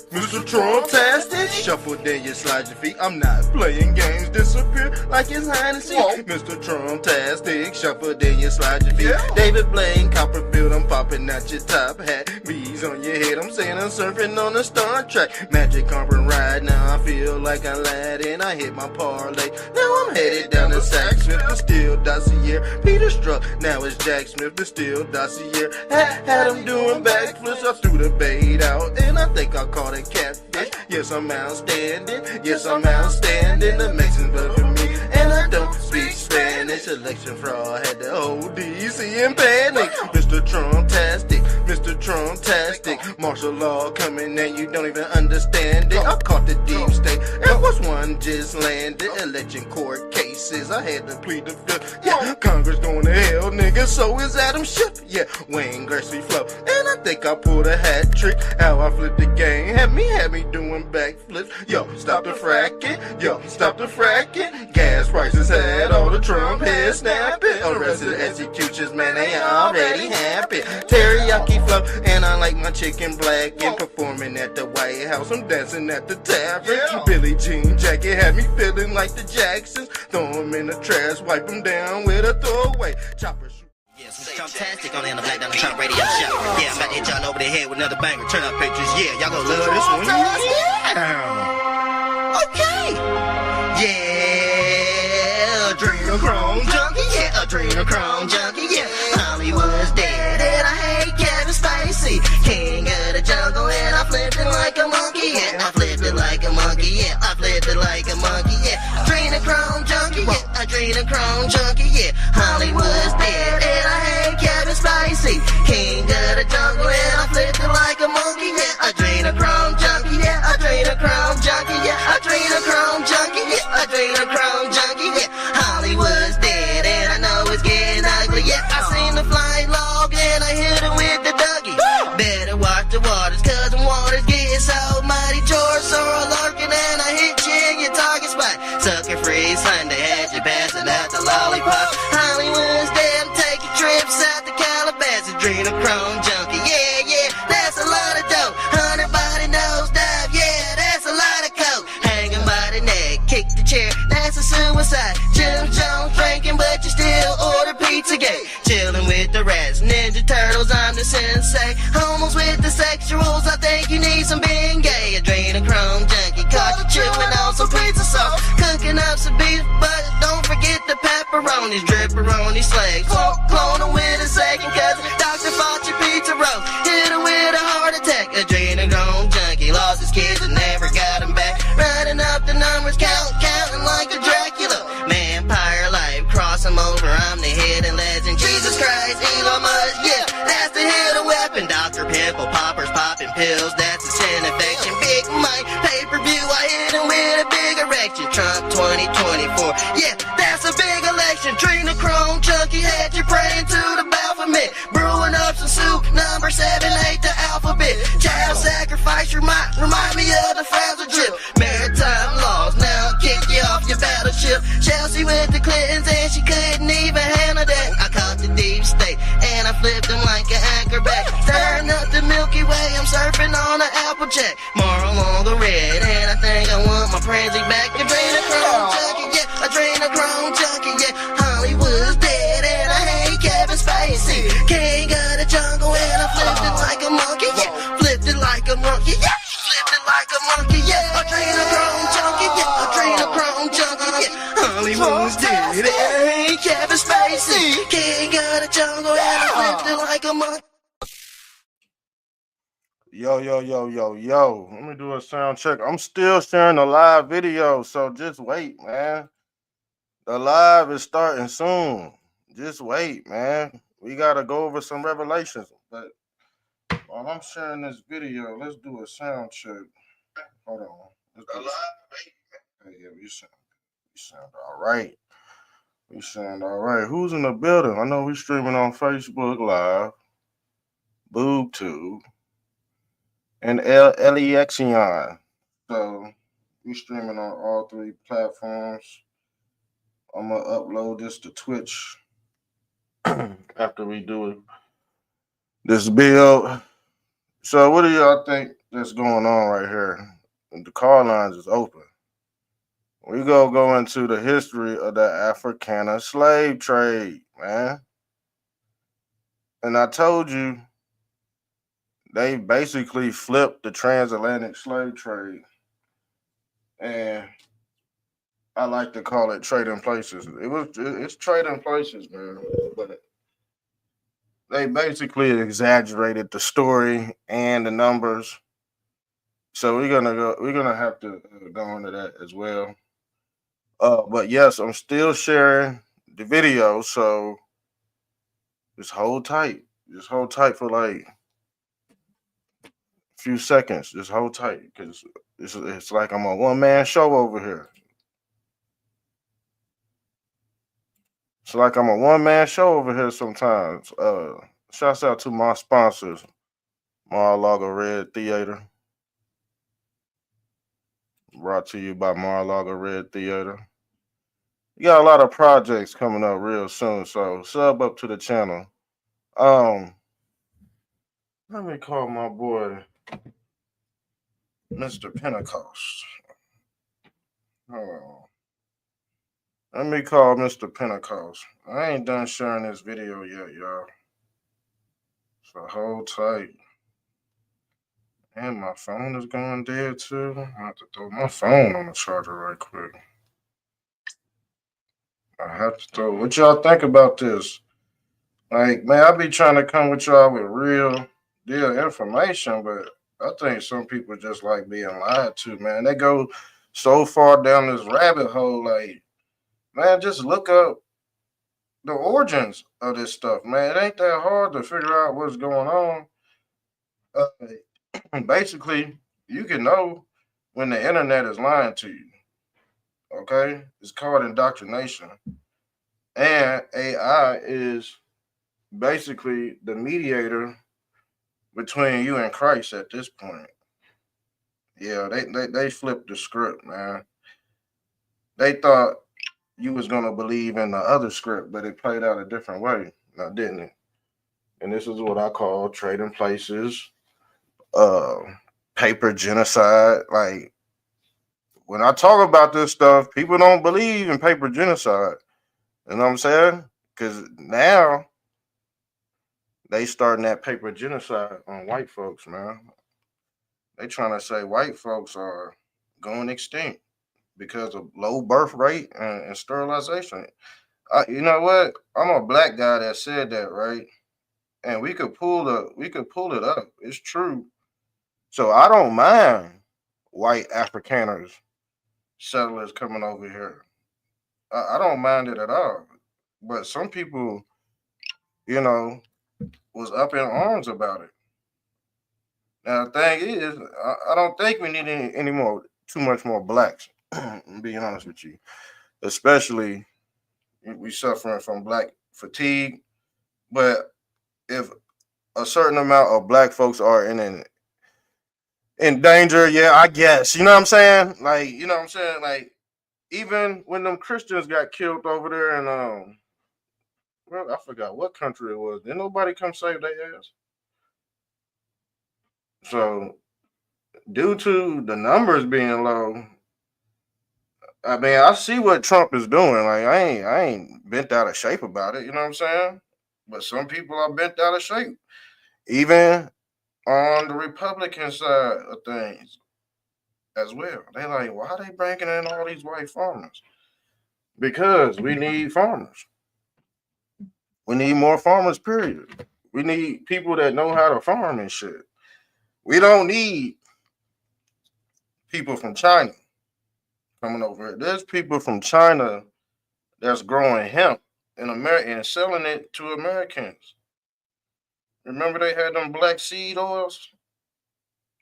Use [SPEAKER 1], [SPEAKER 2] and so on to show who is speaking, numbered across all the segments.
[SPEAKER 1] Mr. Trump-tastic, shuffle then you slide your feet. I'm not playing games, disappear like it's hide and seek. Mr. Trump-tastic, shuffle then you slide your feet. Yeah. David Blaine, Copperfield, I'm popping out your top hat. Bees on your head, I'm saying I'm surfing on a Star Trek. Magic carpet ride, now I feel like Aladdin. I hit my parlay, now I'm headed down to Sack Smith, the Steel Dossier. Peter Struck, now it's Jack Smith, the Steel Dossier. Had him doing backflips, I threw the bait out, and I think I caught a catfish. Yes, I'm outstanding, yes, I'm outstanding. The Mexicans vote for me, and I don't speak Spanish. Election fraud had the whole DC in panic. Mr. Trump-tastic, Mr. Trump-tastic. Martial law coming and you don't even understand it. I caught the deep state, Air Force One just landed. Election court cases, I had to plead the fifth. Yeah, Congress going to hell, nigga, so is Adam Schiff. Yeah, Wayne Gretzky flow, and I think I pulled a hat trick. How I flipped the game, had me doing backflips. Yo, stop the fracking, yo, stop the fracking. Gas prices had all the Trump heads snapping. Arrested executions, man, they already happy. Teriyaki flow, and I like my chicken black. And performing at the White House, I'm dancing at the tavern. Billie Jean jacket had me feeling like the Jacksons. Throw them in the trash, wipe them down with a throwaway. Chopper shoot.
[SPEAKER 2] Yeah, some Trump-tastic on the end of Black Down the Trump Radio Show. Yeah, I'm about to hit y'all over the head with another banger. Turn up pictures. Yeah, y'all gonna love this one. Yeah. Okay. Yeah, adrenochrome junkie. Yeah, adrenochrome junkie. Yeah, Hollywood's dead and I hate Kevin Spacey. King of the jungle and I flipped it like a monkey. Yeah, I flipped it like a monkey. Yeah, I flipped it like a monkey. Yeah, adrenochrome junkie. Yeah, adrenochrome junkie. Yeah, Hollywood's dead and I hate Kevin Spacey. King of the jungle and I flipped it like a monkey. Yeah, adrenochrome junkie. Yeah, adrenochrome junkie. Yeah, adrenochrome junkie. Yeah, adrenochrome junkie. Yeah, Hollywood's dead and I know it's getting ugly. Yeah, I seen the flying log and I hit it with the Dougie. Better watch the waters, cause the waters get so muddy. George Sorrel lurking and I hit you in your target spot. Sucker free Sunday, had you passing out the lollipop. Hollywood's dead, I'm taking trips out to Calabasas. Adrenochrome junkie, yeah, yeah, that's a lot of dope. 100 body nose dive, yeah, that's a lot of coke. Hanging by the neck, kick the chair, that's a suicide. Jim Jones drinking, but you still order Pizzagate. Chilling with the rats, Ninja Turtles, I'm the sensei. Homos with the sexuals, I think you need some being gay. Adrenochrome junkie, caught you chewing on some pizza sauce. Cooking up some beef, but don't forget the pepperonis. Dripperoni slaves, clone them with a second cousin. Dr. Fauci pizza roll, hit her with a heart attack. Adrenochrome junkie, lost his kids and never got them back. Running up the numbers, counting like a Dracula. Vampire life, cross him over, I'm the hidden legend. Jesus Christ, Elon Musk, yeah, that's the hidden weapon. Dr. Pimple Poppers popping pills, that's a sin infection. Big Mike, pay-per-view, I hit him with a big erection. Trump 2024, yeah, that's a big election. Adrenochrome junkie had you praying to the Baphomet. Brewing up some soup, number 7, 8, the alphabet. Child sacrifice, remind me of the fragile drip. Maritime laws, now kick you off your battleship. Chelsea with the Clintons and she couldn't even handle that. I caught the deep state and I flipped them like an acrobat. Stirring up the Milky Way, I'm surfing on an Applejack. More along the red and I think I want my Pranzy back. Adrenochrome junkie, yeah, adrenochrome junkie, yeah. Hollywood's dead and I hate Kevin Spacey. King of the jungle and I flipped it like a monkey, yeah. Flipped it like a monkey, yeah. Flipped it like a monkey, yeah. Adrenochrome junkie, yeah. Adrenochrome junkie, yeah. Hollywood's dead and I hate Kevin Spacey. King of the jungle and I flipped it like a monkey.
[SPEAKER 1] Yo. Let me do a sound check. I'm still sharing a live video, so just wait, man. The live is starting soon. Just wait, man. We got to go over some revelations. But while I'm sharing this video, let's do a sound check. Hold on. Hey, yeah, we sound all right. We sound all right. Who's in the building? I know we streaming on Facebook Live, BoobTube, and Lexion. So we streaming on all 3 platforms. I'm gonna upload this to Twitch after we do this build. So what do y'all think that's going on right here. The call lines is open. We go into the history of the Afrikaner slave trade, man. And I told you they basically flipped the transatlantic slave trade, and I like to call it trading places. It's trading places, man. But they basically exaggerated the story and the numbers. So we're gonna have to go into that as well. But yes, I'm still sharing the video, so just hold tight. Just hold tight for like a few seconds. Just hold tight because it's like I'm a one man show over here. It's like I'm a one man show over here sometimes. Shouts out to my sponsors, Mar-a-Lago Red Theater. Brought to you by Mar-a-Lago Red Theater. You got a lot of projects coming up real soon, so sub up to the channel. Um, Let me call my boy Mr. Pentecost. Hold on. Let me call Mr. Pentecost. I ain't done sharing this video yet, y'all. So hold tight. And my phone is going dead too. I have to throw my phone on the charger right quick. I have to throw. What y'all think about this? Like, man, I be trying to come with y'all with real deal information, but I think some people just like being lied to, man. They go so far down this rabbit hole, like, man, just look up the origins of this stuff, man. It ain't that hard to figure out what's going on. Basically, you can know when the internet is lying to you. Okay, it's called indoctrination, and AI is basically the mediator between you and Christ at this point. Yeah, they flipped the script, man. They thought you was gonna believe in the other script, but it played out a different way, now didn't it? And this is what I call trading places, uh, paper genocide. Like when I talk about this stuff, people don't believe in paper genocide. You know what I'm saying? Because now they starting that paper genocide on white folks, man. They trying to say white folks are going extinct because of low birth rate and sterilization. You know what? I'm a black guy that said that, right? And we could pull it up. It's true. So I don't mind white Afrikaners settlers coming over here. I don't mind it at all. But some people, you know, was up in arms about it. Now the thing is, I don't think we need any more, too much more blacks. Being honest with you, especially we suffering from black fatigue. But if a certain amount of black folks are in danger, yeah, I guess. You know what I'm saying? Like, you know what I'm saying? Like, even when them Christians got killed over there in well, I forgot what country it was. Didn't nobody come save their ass? So due to the numbers being low, I mean, I see what Trump is doing. Like, I ain't bent out of shape about it. You know what I'm saying? But some people are bent out of shape, even on the Republican side of things as well. They like, why are they bringing in all these white farmers? Because we need farmers. We need more farmers. Period. We need people that know how to farm and shit. We don't need people from China coming over here. There's people from China that's growing hemp in America and selling it to Americans. Remember they had them black seed oils?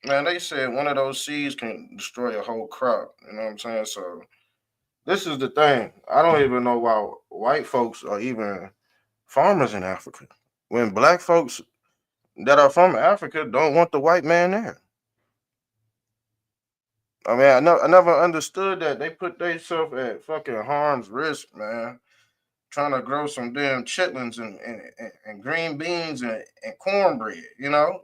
[SPEAKER 1] Man, they said one of those seeds can destroy a whole crop. You know what I'm saying? So this is the thing. I don't even know why white folks are even farmers in Africa. When black folks that are from Africa don't want the white man there. I mean, I never understood that. They put themselves at fucking harm's risk, man. Trying to grow some damn chitlins and green beans and cornbread, you know?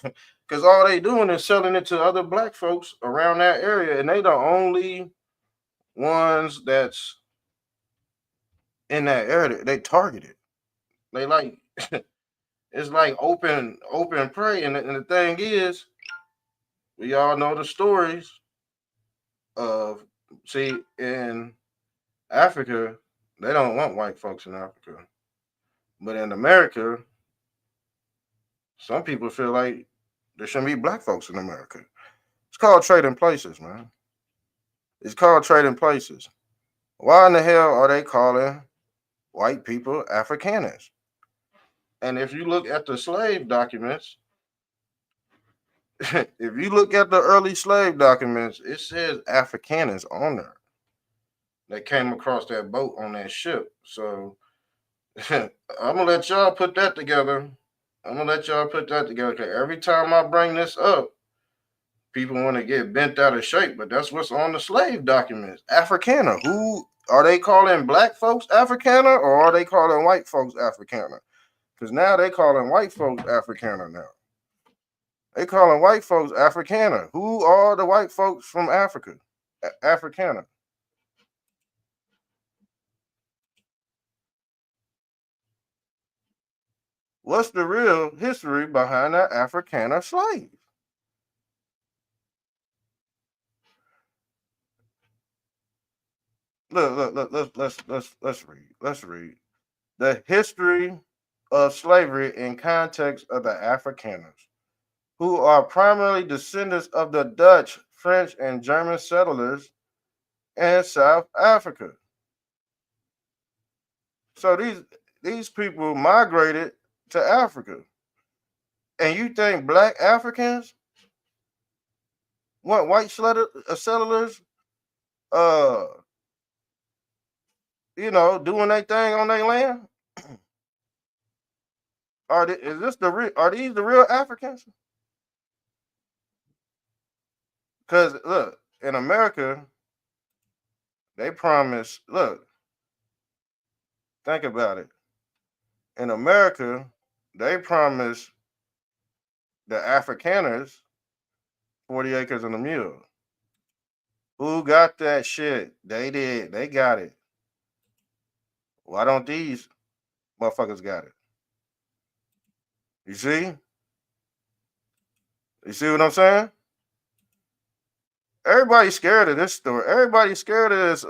[SPEAKER 1] Because all they doing is selling it to other black folks around that area, and they the only ones that's in that area. They targeted. They like it's like open prey, and the thing is, we all know the stories of see in Africa, they don't want white folks in Africa, but in America, some people feel like there shouldn't be black folks in America. It's called trading places, man. It's called trading places. Why in the hell are they calling white people Afrikaners? And if you look at the slave documents, if you look at the early slave documents, it says Afrikaners on there. They came across that boat on that ship. So I'm gonna let y'all put that together. I'm gonna let y'all put that together. Cause every time I bring this up, people want to get bent out of shape, but that's what's on the slave documents. Afrikaner. Who are they calling black folks Afrikaner, or are they calling white folks Afrikaner? Because now they calling white folks Afrikaner now. They calling white folks Afrikaner. Who are the white folks from Africa? Afrikaner. What's the real history behind that Afrikaner slave? Look, let's read. Let's read. The history of slavery in context of the Afrikaners, who are primarily descendants of the Dutch, French, and German settlers in South Africa. So these people migrated to Africa. And you think black Africans want white settlers uh doing their thing on their land? Are these the real Africans? Because look, in America, they promise. Look, think about it. In America, they promise the Afrikaners 40 acres and a mule. Who got that shit? They did. They got it. Why don't these motherfuckers got it? You see? You see what I'm saying? Everybody's scared of this story. Everybody's scared of this.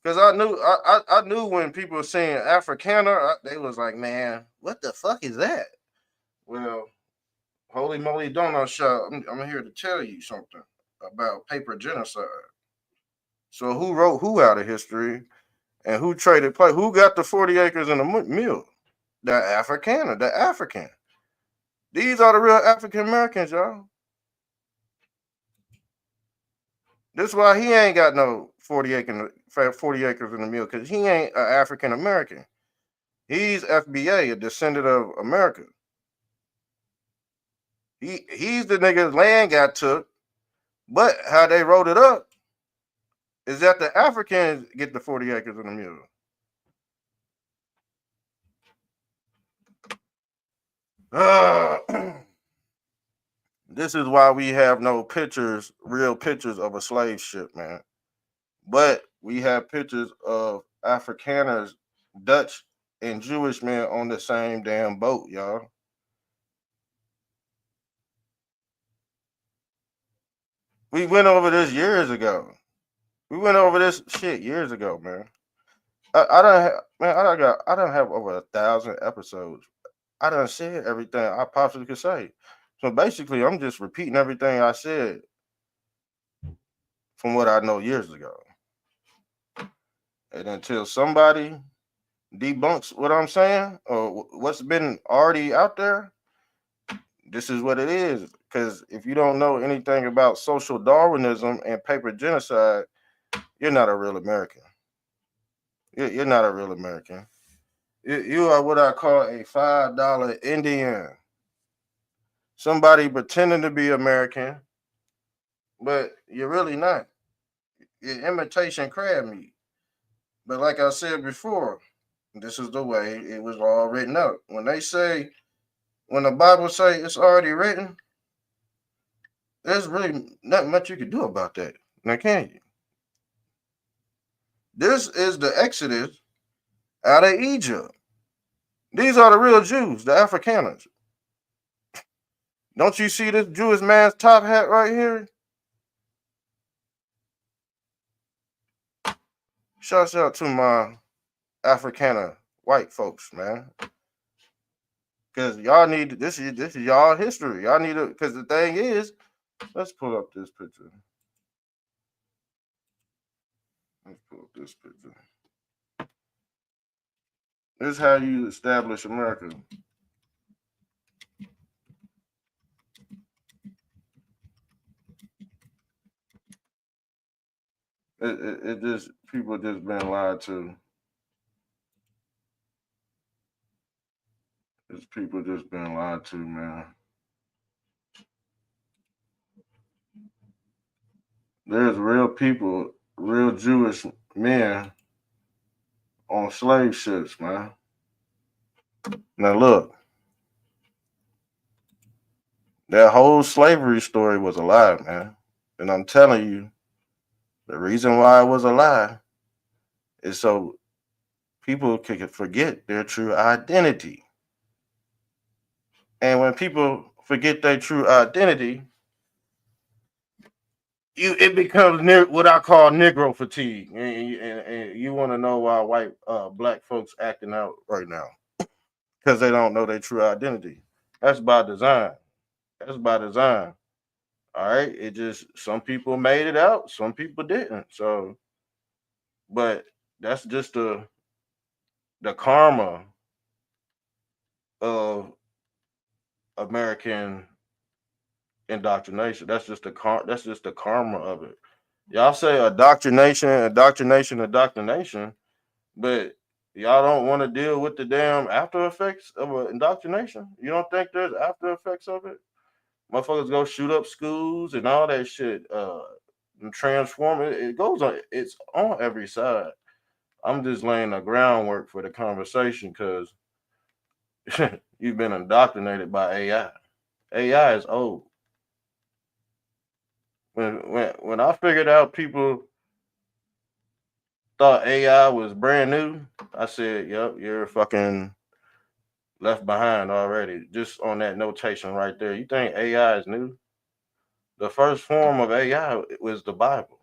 [SPEAKER 1] Because I knew when people were saying Afrikaner, they was like, man, what the fuck is that? Well, holy moly donut shop. I'm here to tell you something about paper genocide. So who wrote who out of history, and who traded play? Who got the 40 acres and a mule? The Afrikaner, the African. These are the real African Americans, y'all. This is why he ain't got no 40 acres in a mule, because he ain't an African American. He's FBA, a descendant of America. He's the nigga's land got took, but how they wrote it up is that the Africans get the 40 acres and a mule. This is why we have no pictures, real pictures of a slave ship, man. But we have pictures of Afrikaners, Dutch, and Jewish men on the same damn boat, y'all. We went over this years ago. We went over this shit years ago, man. I don't have, man. I don't have over 1,000 episodes. I done said everything I possibly could say. So basically, I'm just repeating everything I said from what I know years ago. And until somebody debunks what I'm saying or what's been already out there, this is what it is. Because if you don't know anything about social Darwinism and paper genocide, you're not a real American. You're not a real American. You are what I call a $5 Indian. Somebody pretending to be American, but you're really not. You're imitation crab meat. But like I said before, this is the way it was all written up. When they say when the Bible say it's already written, there's really not much you can do about that. Now, can you? This is the Exodus out of Egypt. These are the real Jews, the Afrikaners. Don't you see this Jewish man's top hat right here? Shouts out to my Afrikaner white folks, man. Cause y'all need this is y'all history. Y'all need to, cause the thing is, let's pull up this picture. Let's pull up this picture. This is how you establish America. It just people just been lied to. It's people just been lied to, man. There's real people, real Jewish men on slave ships, man. Now look, that whole slavery story was a lie, man. And I'm telling you, the reason why it was a lie is so people can forget their true identity. And when people forget their true identity, it becomes what I call Negro fatigue, and you want to know why white black folks acting out right now because they don't know their true identity. That's by design. That's by design. All right. It just some people made it out, some people didn't. So, but that's just the karma of American indoctrination. That's just the karma of it. Y'all say indoctrination, but y'all don't want to deal with the damn after effects of indoctrination. You don't think there's after effects of it? Motherfuckers go shoot up schools and all that shit. And transform it. It goes on. It's on every side. I'm just laying the groundwork for the conversation because you've been indoctrinated by AI. AI is old. When I figured out people thought AI was brand new, I said, "Yep, you're fucking left behind already." Just on that notation right there. You think AI is new? The first form of AI was the Bible.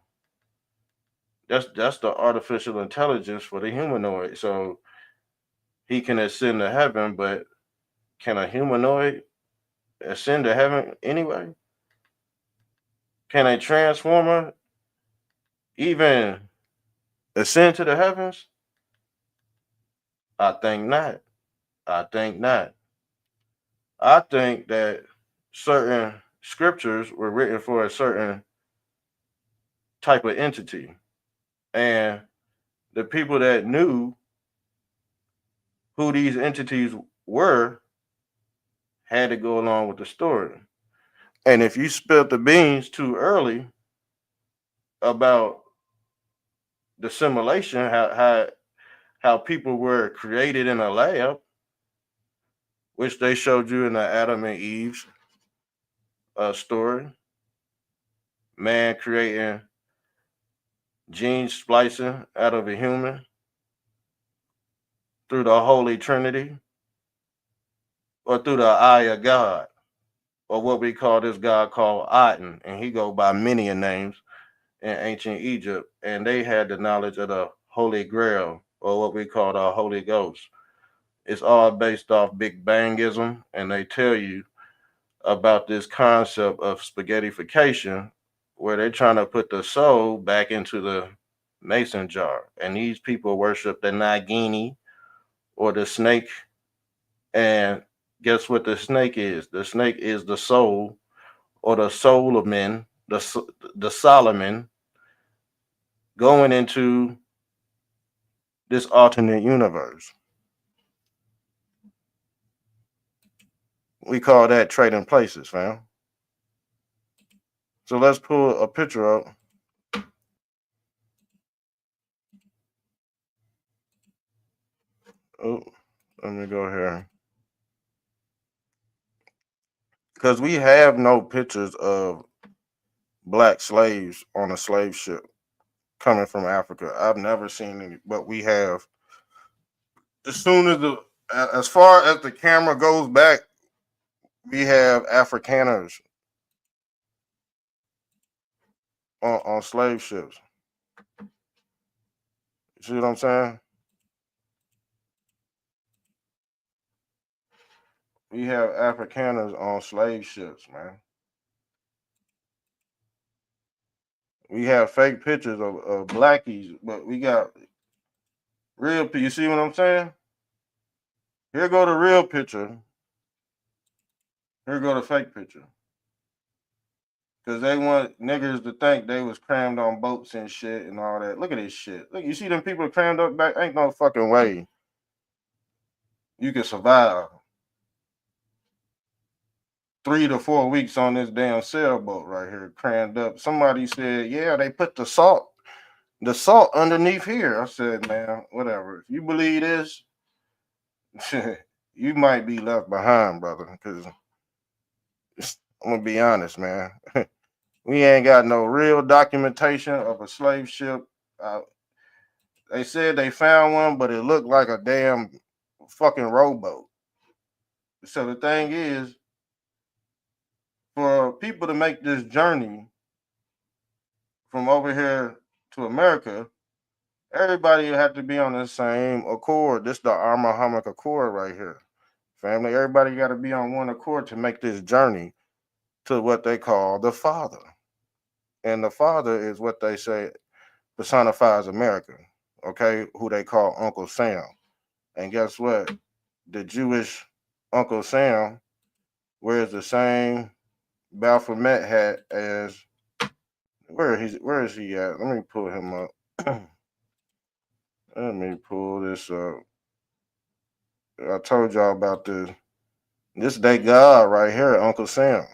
[SPEAKER 1] That's the artificial intelligence for the humanoid. So he can ascend to heaven, but can a humanoid ascend to heaven anyway? Can a transformer even ascend to the heavens? I think not. I think not. I think that certain scriptures were written for a certain type of entity. And the people that knew who these entities were had to go along with the story. And if you spilled the beans too early about the simulation, how people were created in a lab, which they showed you in the Adam and Eve's story, man creating gene splicing out of a human through the Holy Trinity or through the eye of God, or what we call this God called Aten, and he go by many names in ancient Egypt, and they had the knowledge of the Holy Grail, or what we call the Holy Ghost. It's all based off Big Bangism, and they tell you about this concept of spaghettification, where they're trying to put the soul back into the mason jar. And these people worship the Nagini or the snake. And guess what the snake is? The snake is the soul or the soul of men, the Solomon going into this alternate universe. We call that trading places, fam. So let's pull a picture up. Oh, let me go here.
[SPEAKER 3] because we have no pictures of black slaves on a slave ship coming from Africa. I've never seen any, but we have. As soon as as far as the camera goes back, we have Afrikaners on slave ships. You see what I'm saying? We have Afrikaners on slave ships, man. We have fake pictures of blackies, but we got real. You see what I'm saying? Here go the real picture. Here go the fake picture. Because they want niggas to think they was crammed on boats and shit and all that. Look at this shit. Look, you see them people crammed up back? Ain't no fucking way you can survive 3 to 4 weeks on this damn sailboat right here, crammed up. Somebody said, yeah, they put the salt underneath here. I said, man, whatever. If you believe this, you might be left behind, brother. Because I'm gonna be honest, man. We ain't got no real documentation of a slave ship. They said they found one, but it looked like a damn fucking rowboat. So the thing is, for people to make this journey from over here to America, everybody had to be on the same accord. This the Abrahamic Accord right here. Family, everybody got to be on one accord to make this journey to what they call the Father. And the Father is what they say personifies America, okay, who they call Uncle Sam. And guess what? The Jewish Uncle Sam wears the same Baphomet hat as where is he at? Let me pull him up. Let me pull this up. I told y'all about this. This they God right here, Uncle Sam.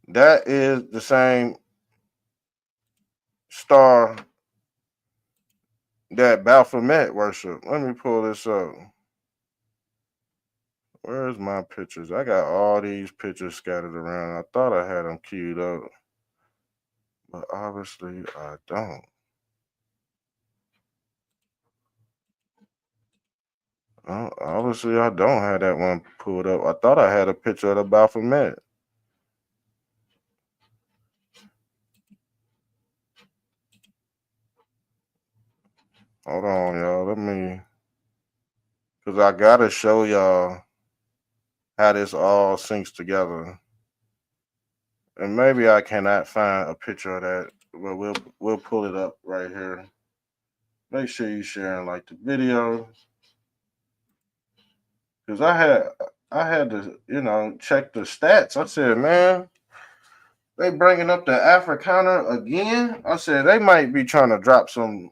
[SPEAKER 3] That is the same star that Baphomet worship. Let me pull this up. Where's my pictures? I got all these pictures scattered around. I thought I had them queued up, but obviously I don't. Obviously I don't have that one pulled up. I thought I had a picture of the Baphomet. Hold on, y'all. Let me, because I gotta show y'all how this all syncs together. And maybe I cannot find a picture of that, but we'll pull it up right here. Make sure you share and like the video, because I had to check the stats. I said, man, they bringing up the Afrikaner again. I said they might be trying to drop some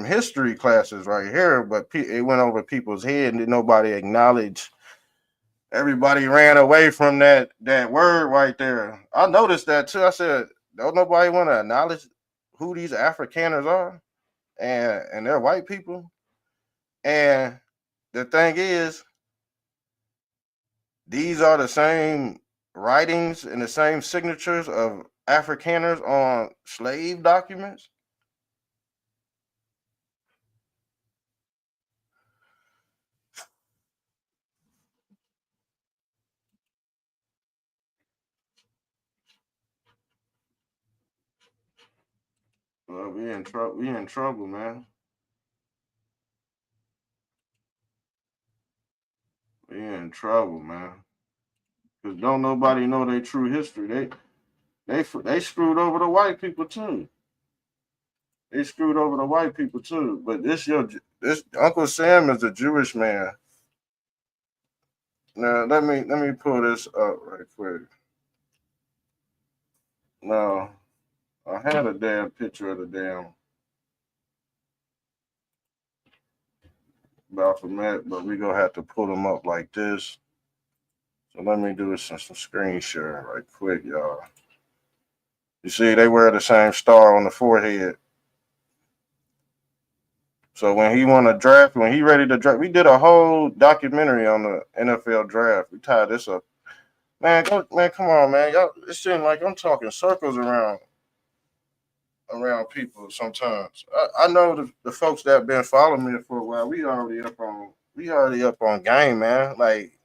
[SPEAKER 3] history classes right here, but it went over people's head and nobody acknowledged. Everybody ran away from that word right there. I noticed that too. I said, don't nobody want to acknowledge who these Afrikaners are, and they're white people. And the thing is, these are the same writings and the same signatures of Afrikaners on slave documents. Well, we in trouble. We in trouble, man. We in trouble, man. Cause don't nobody know their true history. They screwed over the white people too. They screwed over the white people too. But this Uncle Sam is a Jewish man. Now let me pull this up right quick. Now I had a damn picture of the damn Baphomet, but we gonna have to pull them up like this. So let me do some screen sharing right quick, y'all. You see, they wear the same star on the forehead. So when he want to draft, when he ready to draft, we did a whole documentary on the NFL draft. We tied this up. Man, man, come on, man. Y'all, it seems like I'm talking circles around people sometimes. I know the folks that have been following me for a while. We already up on game, man. Like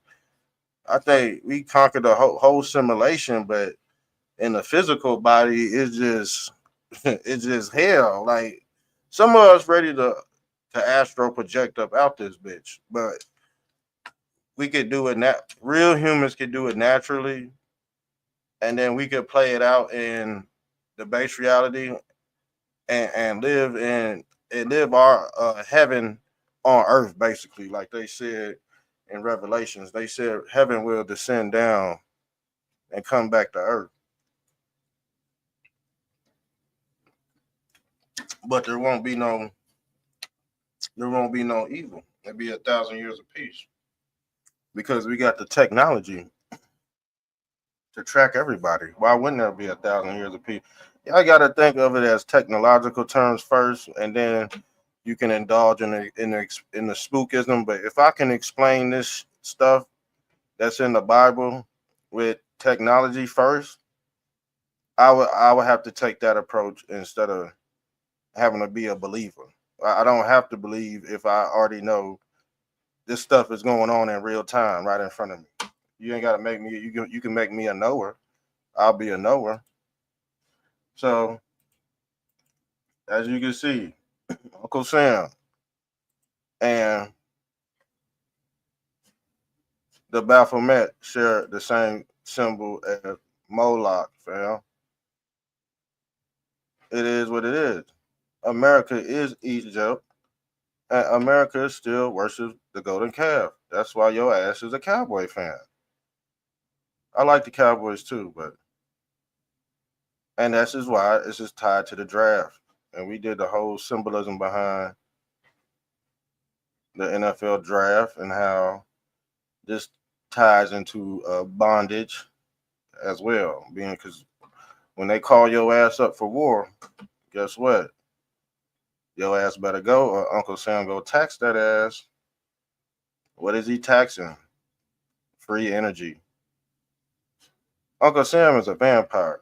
[SPEAKER 3] I think we conquered the whole simulation, but in the physical body, it's just it's just hell. Like some of us ready to astro project up out this bitch, but we could do it. Real humans could do it naturally, and then we could play it out in the base reality and live our heaven on earth, basically, like they said in Revelations. They said heaven will descend down and come back to earth, but there won't be no evil. There'll be 1,000 years of peace because we got the technology to track everybody. Why wouldn't there be 1,000 years of peace? Y'all got to think of it as technological terms first, and then you can indulge in the spookism. But if I can explain this stuff that's in the Bible with technology first, I would have to take that approach instead of having to be a believer. I don't have to believe if I already know this stuff is going on in real time right in front of me. You ain't got to make me. You can make me a knower. I'll be a knower. So as you can see, Uncle Sam and the Baphomet share the same symbol as Moloch, fam. It is what it is. America is Egypt, and America still worships the golden calf. That's why your ass is a Cowboy fan. I like the Cowboys too, and that's just why it's just tied to the draft. And we did the whole symbolism behind the NFL draft and how this ties into bondage as well. Being because when they call your ass up for war, guess what? Your ass better go, or Uncle Sam go tax that ass. What is he taxing? Free energy. Uncle Sam is a vampire.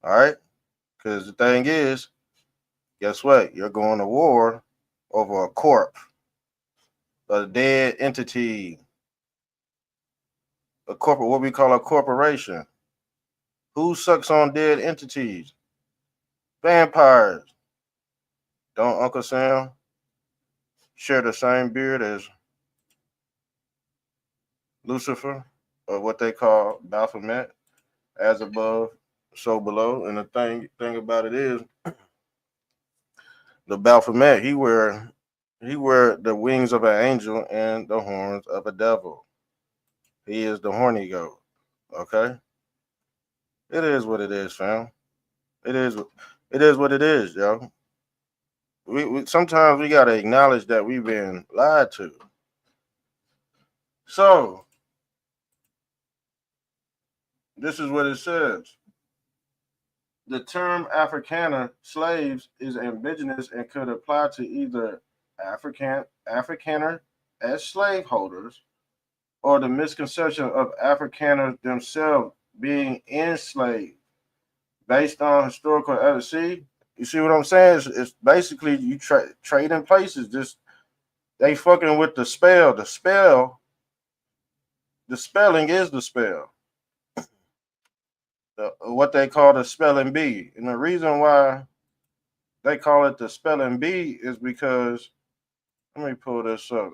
[SPEAKER 3] All right? Because the thing is, guess what? You're going to war over a corpse, a dead entity, a corporate, what we call a corporation. Who sucks on dead entities? Vampires. Don't Uncle Sam share the same beard as Lucifer, or what they call Baphomet, as above, so below? And the thing about it is, the Baphomet, he wear the wings of an angel and the horns of a devil. He is the horny goat. Okay, it is what it is, fam. It is it is what it is, yo. We sometimes we gotta acknowledge that we've been lied to. So this is what it says. The term Afrikaner slaves is indigenous and could apply to either Afrikaner as slaveholders or the misconception of Afrikaners themselves being enslaved based on historical evidence. See, you see what I'm saying? It's basically you trading places. Just they fucking with the spell. The spelling is the spell. What they call the spelling bee. And the reason why they call it the spelling bee is because let me pull this up.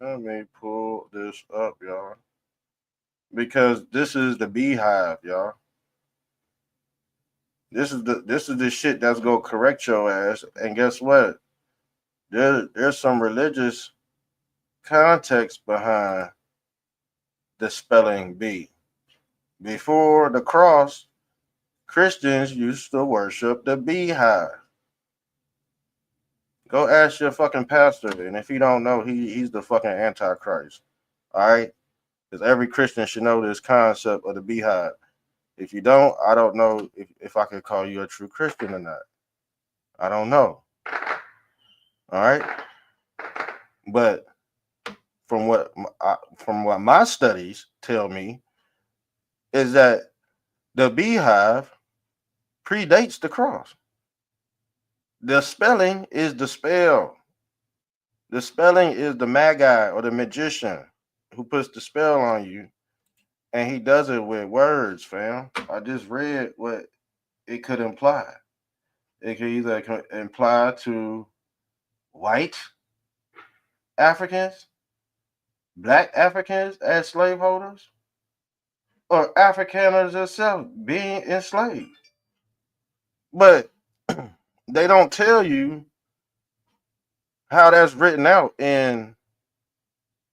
[SPEAKER 3] Let me pull this up, y'all. Because this is the beehive, y'all. This is the shit that's gonna correct your ass. And guess what? There's some religious context behind the spelling bee. Before the cross, Christians used to worship the beehive. Go ask your fucking pastor, and if you don't know, he's the fucking antichrist. All right, because every Christian should know this concept of the beehive. If you don't, I don't know if I could call you a true Christian or not. I don't know. All right, but from what my studies tell me is that the beehive predates the cross. The spelling is the spell. The spelling is the magi or the magician who puts the spell on you, and he does it with words, fam. I just read what it could imply. It could either imply to white Africans, black Africans as slaveholders, or Afrikaners themselves being enslaved. But they don't tell you how that's written out in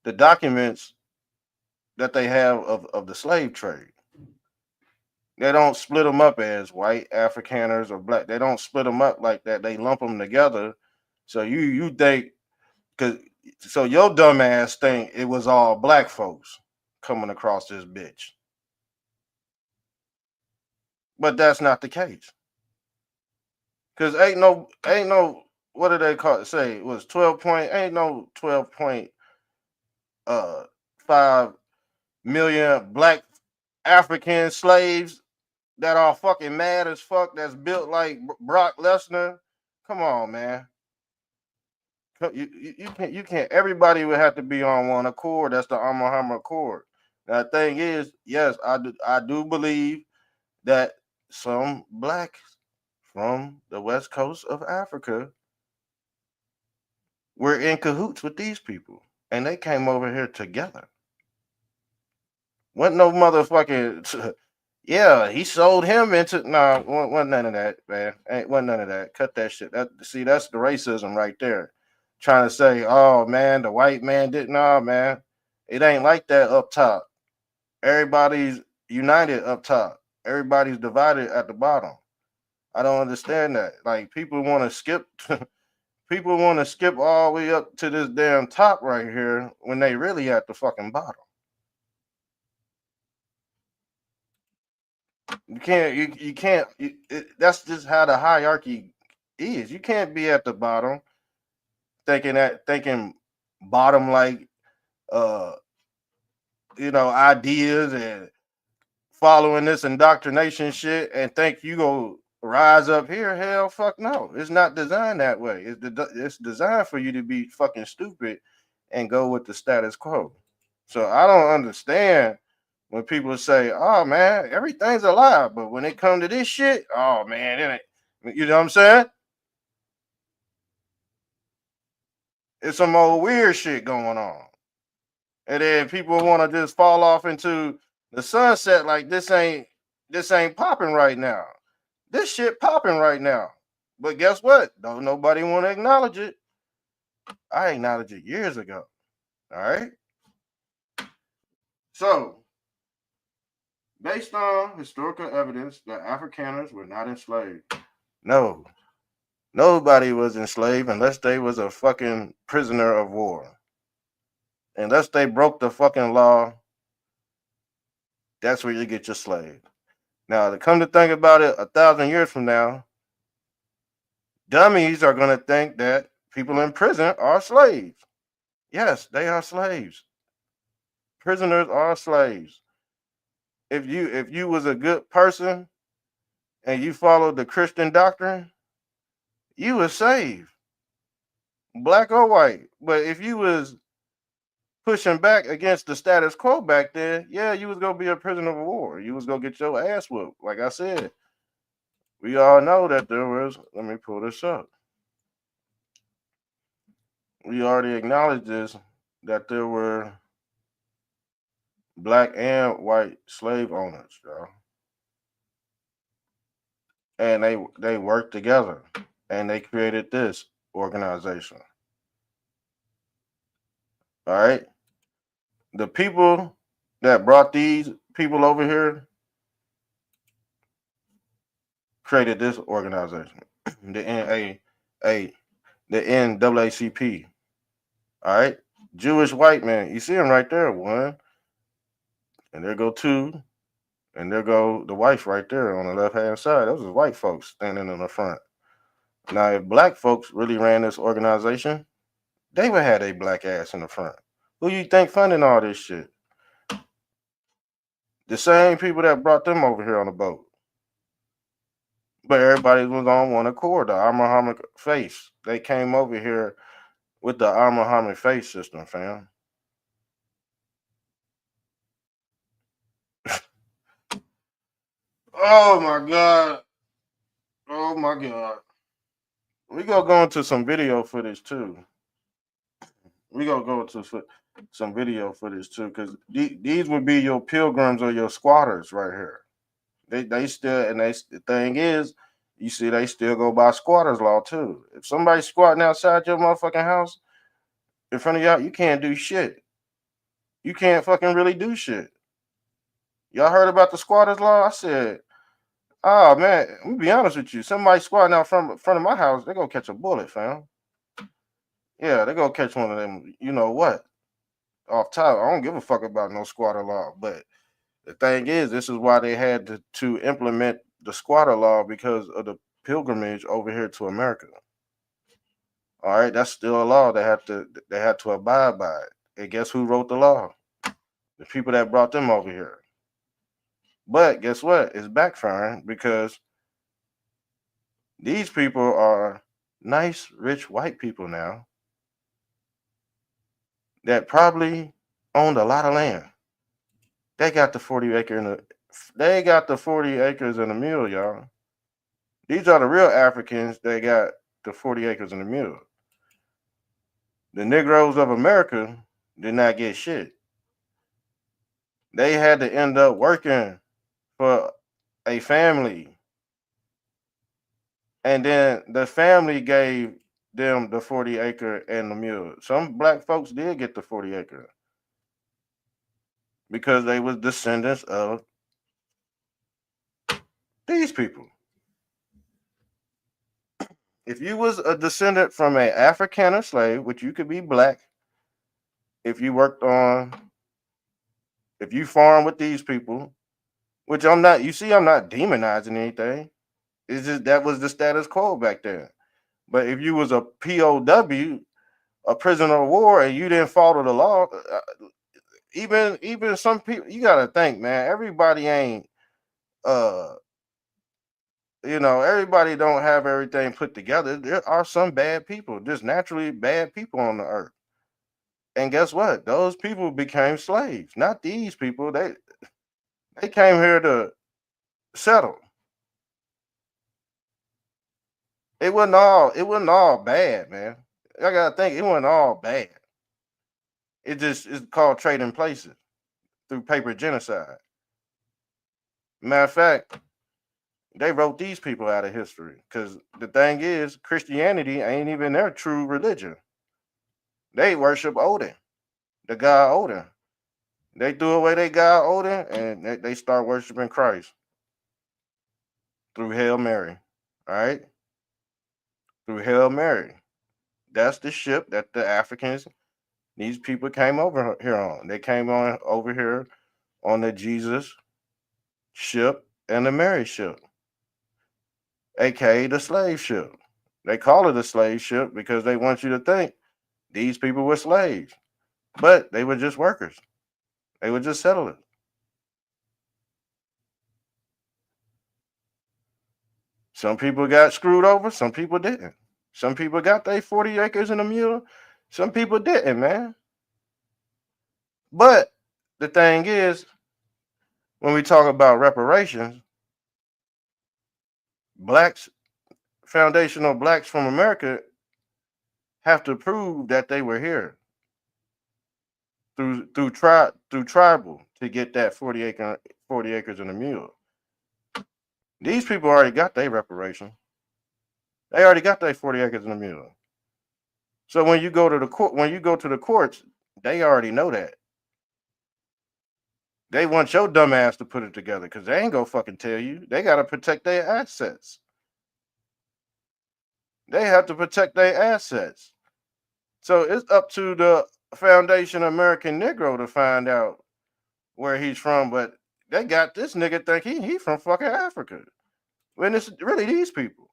[SPEAKER 3] the documents that they have of the slave trade. They don't split them up as white Afrikaners or black. They don't split them up like that. They lump them together. So you think because so your dumb ass think it was all black folks coming across this bitch, but that's not the case. Cause ain't no what did they call it? Say it was 12 point ain't no 12 uh 5 million black African slaves that are fucking mad as fuck that's built like Brock Lesnar. Come on, man. You can't everybody would have to be on one accord. That's the Alma Accord. Now the thing is, yes, I do believe that some blacks from the west coast of Africa were in cahoots with these people. And they came over here together. Wasn't no motherfucking yeah, he sold him into wasn't none of that, man. Ain't wasn't none of that. Cut that shit. That's the racism right there. Trying to say, oh man, the white man didn't man. It ain't like that up top. Everybody's united up top. Everybody's divided at the bottom. I don't understand that. Like people want to skip people want to skip all the way up to this damn top right here when they really at the fucking bottom. You can't. You can't. That's just how the hierarchy is. You can't be at the bottom thinking bottom like uh ideas and following this indoctrination shit and think you go rise up here. Hell, fuck no. It's not designed that way. It's designed for you to be fucking stupid and go with the status quo. So I don't understand when people say, "Oh man, everything's a lie," but when it come to this shit, oh man, it ain't. You know what I'm saying? It's some old weird shit going on, and then people want to just fall off into the sunset like this ain't popping right now. This shit popping right now. But guess what? Don't nobody want to acknowledge it. I acknowledged it years ago. All right. So, based on historical evidence that Afrikaners were not enslaved. No, nobody was enslaved unless they was a fucking prisoner of war. Unless they broke the fucking law, that's where you get your slave. Now, to come to think about it, 1,000 years from now, dummies are going to think that people in prison are slaves. Yes, they are slaves. Prisoners are slaves. If you was a good person and you followed the Christian doctrine, you was saved, black or white. But if you was pushing back against the status quo back then, yeah, you was gonna be a prisoner of war. You was gonna get your ass whooped. Like I said, we all know that there was. Let me pull this up. We already acknowledged this that there were black and white slave owners, y'all, and they worked together and they created this organization. All right, the people that brought these people over here created this organization, the the NAACP. All right, Jewish white man. You see him right there, one, and there go two, and there go the wife right there on the left hand side. Those are white folks standing in the front. Now, if black folks really ran this organization, they would have a black ass in the front. Who you think funding all this shit? The same people that brought them over here on the boat. But everybody was on one accord. The Muhammad face. They came over here with the Muhammad face system, fam. Oh my god. Oh my god. We gonna go into some video footage too. We gonna go into some video footage too, because these would be your pilgrims or your squatters right here. They still, and the thing is, you see, they still go by squatters law too. If somebody's squatting outside your motherfucking house in front of y'all, you can't do shit. You can't fucking really do shit. Y'all heard about the squatters law? I said, oh man, let me be honest with you. Somebody squatting out front of my house, they gonna catch a bullet, fam. Yeah, they gonna catch one of them. You know what? Off top, I don't give a fuck about no squatter law. But the thing is, this is why they had to implement the squatter law, because of the pilgrimage over here to America. All right, that's still a law they had to abide by it. And guess who wrote the law? The people that brought them over here. But guess what? It's backfiring, because these people are nice, rich white people now that probably owned a lot of land. They got the 40 acre in the they got the 40 acres in a mule, y'all. These are the real Africans. They got the 40 acres in a mule. The Negroes of America did not get shit. They had to end up working for a family. And then the family gave them the 40 acre and the mule. Some black folks did get the 40 acre because they was descendants of these people. If you was a descendant from an Afrikaner slave, which you could be black, if you farm with these people, which I'm not, you see, I'm not demonizing anything. It's just that was the status quo back then. But if you was a POW, a prisoner of war, and you didn't follow the law, even some people, you gotta think, man. Everybody ain't, everybody don't have everything put together. There are some bad people, just naturally bad people on the earth. And guess what? Those people became slaves. Not these people. They came here to settle. It wasn't all bad, man. I gotta think, it wasn't all bad. It's called trading places through paper genocide. Matter of fact, they wrote these people out of history, because the thing is, Christianity ain't even their true religion. They worship Odin, the god Odin. They threw away their god Odin, and they start worshiping Christ through Hail Mary. All right, through Hail Mary. That's the ship that the Africans, these people, came over here on. They came on over here on the Jesus ship and the Mary ship, aka the slave ship. They call it a slave ship because they want you to think these people were slaves, but they were just workers. They were just settlers. Some people got screwed over, some people didn't. Some people got their 40 acres and a mule, some people didn't, man. But the thing is, when we talk about reparations, blacks, foundational blacks from America, have to prove that they were here through tribal to get that 40 acres and a mule. These people already got their reparation. They already got their 40 acres and a mule. So when you go to the courts, they already know that. They want your dumb ass to put it together, because they ain't gonna fucking tell you. They gotta protect their assets. They have to protect their assets. So it's up to the Foundation American Negro to find out where he's from. But they got this nigga think he from fucking Africa, when it's really these people.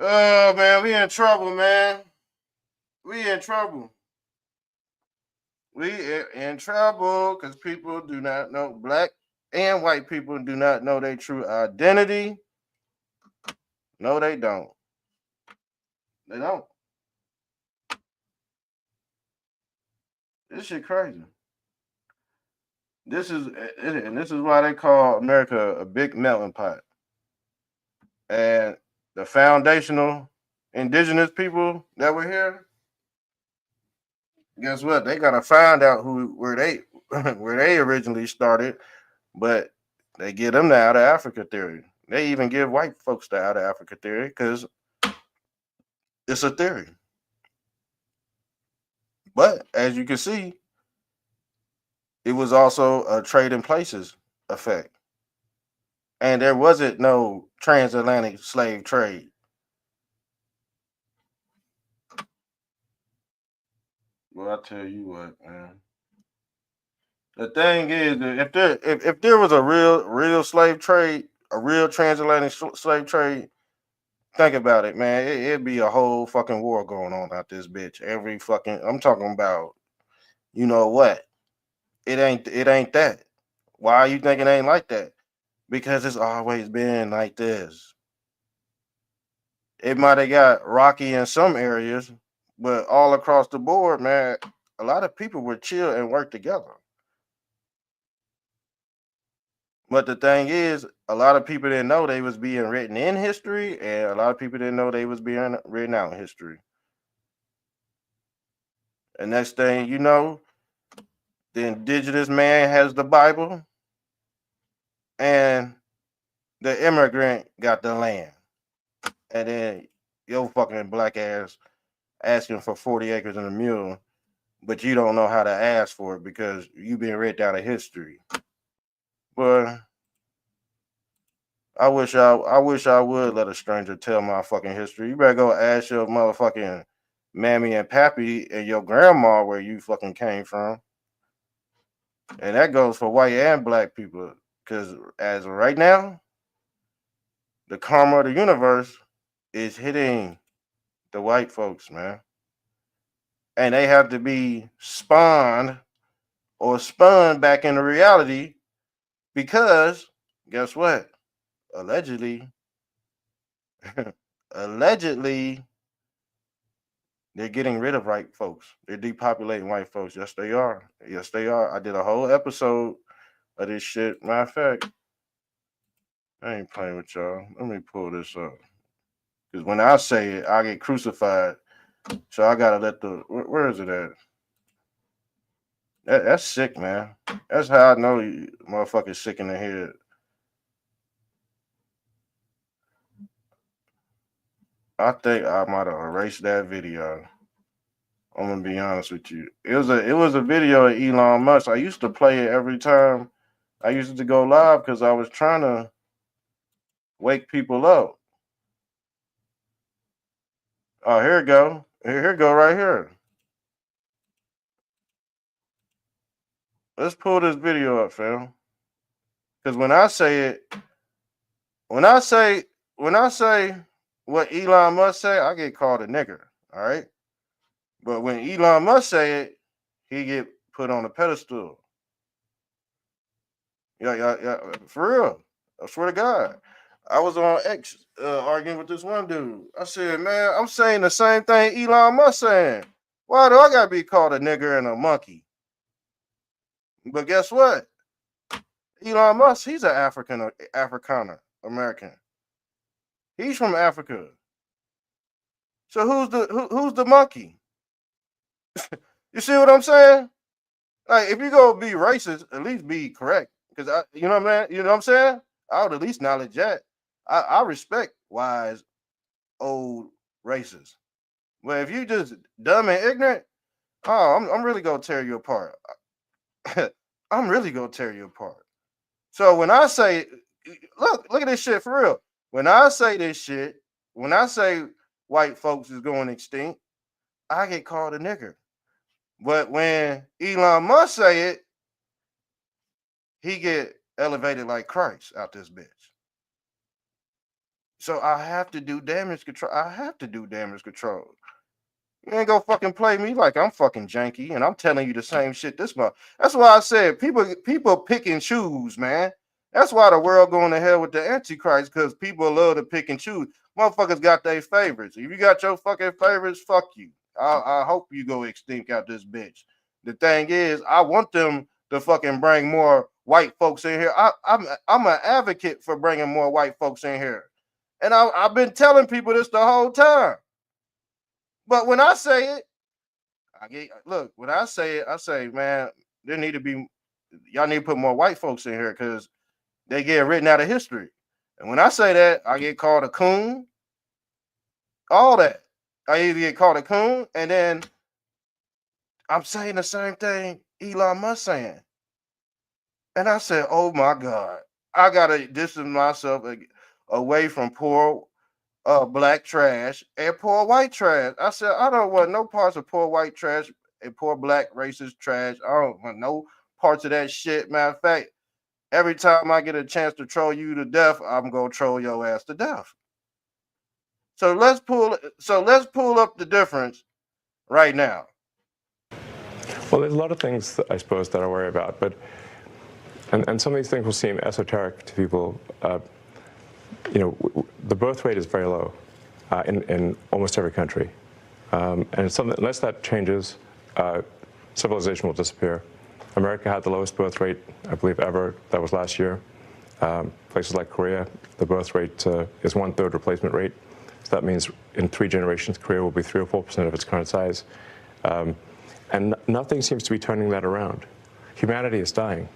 [SPEAKER 3] Oh man, we in trouble, man. We in trouble. We in trouble because people do not know, black and white people do not know their true identity. No, they don't. They don't. This shit crazy. This is why they call America a big melting pot. And the foundational indigenous people that were here, guess what? They gotta find out where they where they originally started, but they give them the out of Africa theory. They even give white folks the out of Africa theory because it's a theory. But as you can see, it was also a trade in places effect. And there wasn't no transatlantic slave trade. Well, I tell you what, man. The thing is, that if there was a real slave trade, a real transatlantic slave trade, think about it, man. It'd be a whole fucking war going on out this bitch. Every fucking, I'm talking about, you know what? It ain't that. Why you think it ain't like that? Because it's always been like this. It might have got rocky in some areas, but all across the board, man, a lot of people would chill and work together. But the thing is, a lot of people didn't know they was being written in history, and a lot of people didn't know they was being written out in history. And next thing you know, the indigenous man has the Bible, and the immigrant got the land. And then your fucking black ass asking for 40 acres and a mule, but you don't know how to ask for it because you been read out of history. But I wish I would let a stranger tell my fucking history. You better go ask your motherfucking mammy and pappy and your grandma where you fucking came from. And that goes for white and black people. Cause as of right now, the karma of the universe is hitting the white folks, man. And they have to be spawned or spun back into reality because guess what? Allegedly, allegedly, they're getting rid of white folks. They're depopulating white folks. Yes, they are. Yes, they are. I did a whole episode of this shit. Matter of fact, I ain't playing with y'all. Let me pull this up. Because when I say it, I get crucified. So I gotta let the where is it at? That's sick, man. That's how I know you motherfuckers sick in the head. I think I might have erased that video. I'm gonna be honest with you. It was a video of Elon Musk. I used to play it every time I used to go live because I was trying to wake people up. Oh, here it go. Here it go right here. Let's pull this video up, fam. Because when I say it, when I say when I say what Elon Musk say, I get called a nigger. All right. But when Elon Musk say it, he get put on a pedestal. Yeah, for real. I swear to God. I was on X arguing with this one dude. I said, man, I'm saying the same thing Elon Musk saying. Why do I gotta be called a nigger and a monkey? But guess what? Elon Musk, he's an Afrikaner American. He's from Africa. So who's the monkey? You see what I'm saying? Like if you go be racist, at least be correct. Because you know what I'm saying? You know what I'm saying? I would at least acknowledge that. I respect wise old racists. But if you just dumb and ignorant, oh, I'm really gonna tear you apart. I'm really gonna tear you apart. So when I say, look at this shit for real. When I say this shit, when I say white folks is going extinct, I get called a nigger. But when Elon Musk say it, he get elevated like Christ out this bitch. So I have to do damage control. I have to do damage control. You ain't gonna fucking play me like I'm fucking janky and I'm telling you the same shit this month. That's why I said people pick and choose, man. That's why the world going to hell with the Antichrist, because people love to pick and choose. Motherfuckers got their favorites. If you got your fucking favorites, fuck you. I hope you go extinct out this bitch. The thing is, I want them to fucking bring more white folks in here. I'm an advocate for bringing more white folks in here. And I've been telling people this the whole time. But when I say it, look, when I say it, I say, man, there need to be, y'all need to put more white folks in here because they get written out of history. And when I say that, I get called a coon, all that. I either get called a coon, and then I'm saying the same thing Elon Musk saying. And I said, oh my God, I gotta distance myself away from poor black trash and poor white trash. I said, I don't want no parts of poor white trash and poor black racist trash. I don't want no parts of that shit. Matter of fact, every time I get a chance to troll you to death, I'm gonna troll your ass to death. So let's pull up the difference right now.
[SPEAKER 4] Well, there's a lot of things I suppose that I worry about, but and some of these things will seem esoteric to people. The birth rate is very low in almost every country, and it's something, unless that changes, civilization will disappear. America had the lowest birth rate, I believe, ever. That was last year. Places like Korea, the birth rate is 1/3 replacement rate. So that means in 3 generations, Korea will be 3 or 4% of its current size. And nothing seems to be turning that around. Humanity is dying.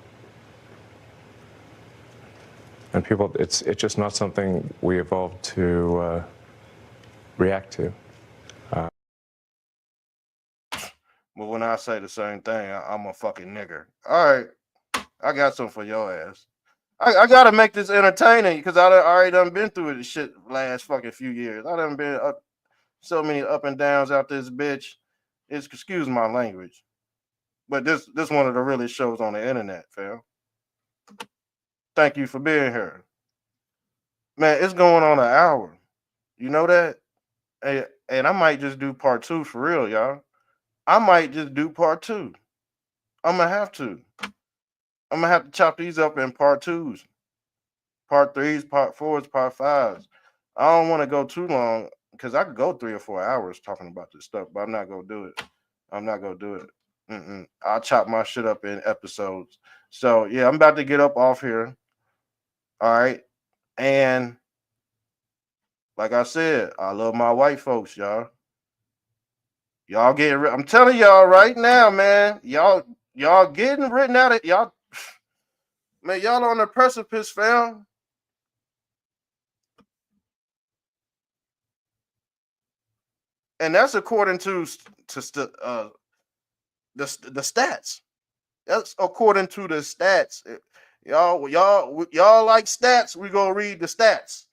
[SPEAKER 4] And people, it's just not something we evolved to react to.
[SPEAKER 3] But when I say the same thing, I'm a fucking nigger. All right, I got something for your ass. I gotta make this entertaining because I already done been through this shit last fucking few years. I done been up so many up and downs out this bitch. It's, excuse my language, but this one of the really shows on the internet, fam. Thank you for being here, man. It's going on an hour. You know that, and I might just do part 2 for real, y'all. I might just do part 2. I'm gonna have to. I'm gonna have to chop these up in part 2s, part 3s, part 4s, part 5s. I don't want to go too long because I could go 3 or 4 hours talking about this stuff, but I'm not gonna do it. I'm not gonna do it. I'll chop my shit up in episodes. So yeah, I'm about to get up off here. All right, and like I said, I love my white folks, y'all. Y'all getting, I'm telling y'all right now, man. Y'all getting written out of y'all. Man, y'all on the precipice, fam. And that's according to the stats. That's according to the stats. Y'all like stats. We gonna read the stats.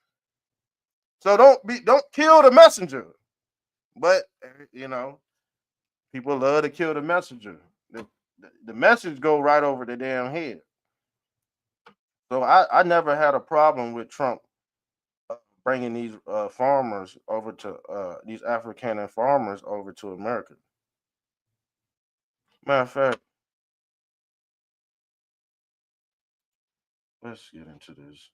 [SPEAKER 3] So don't kill the messenger. But people love to kill the messenger. The message go right over the damn head. So I never had a problem with Trump bringing these farmers over to these Afrikaner farmers over to America. Matter of fact, let's get into this.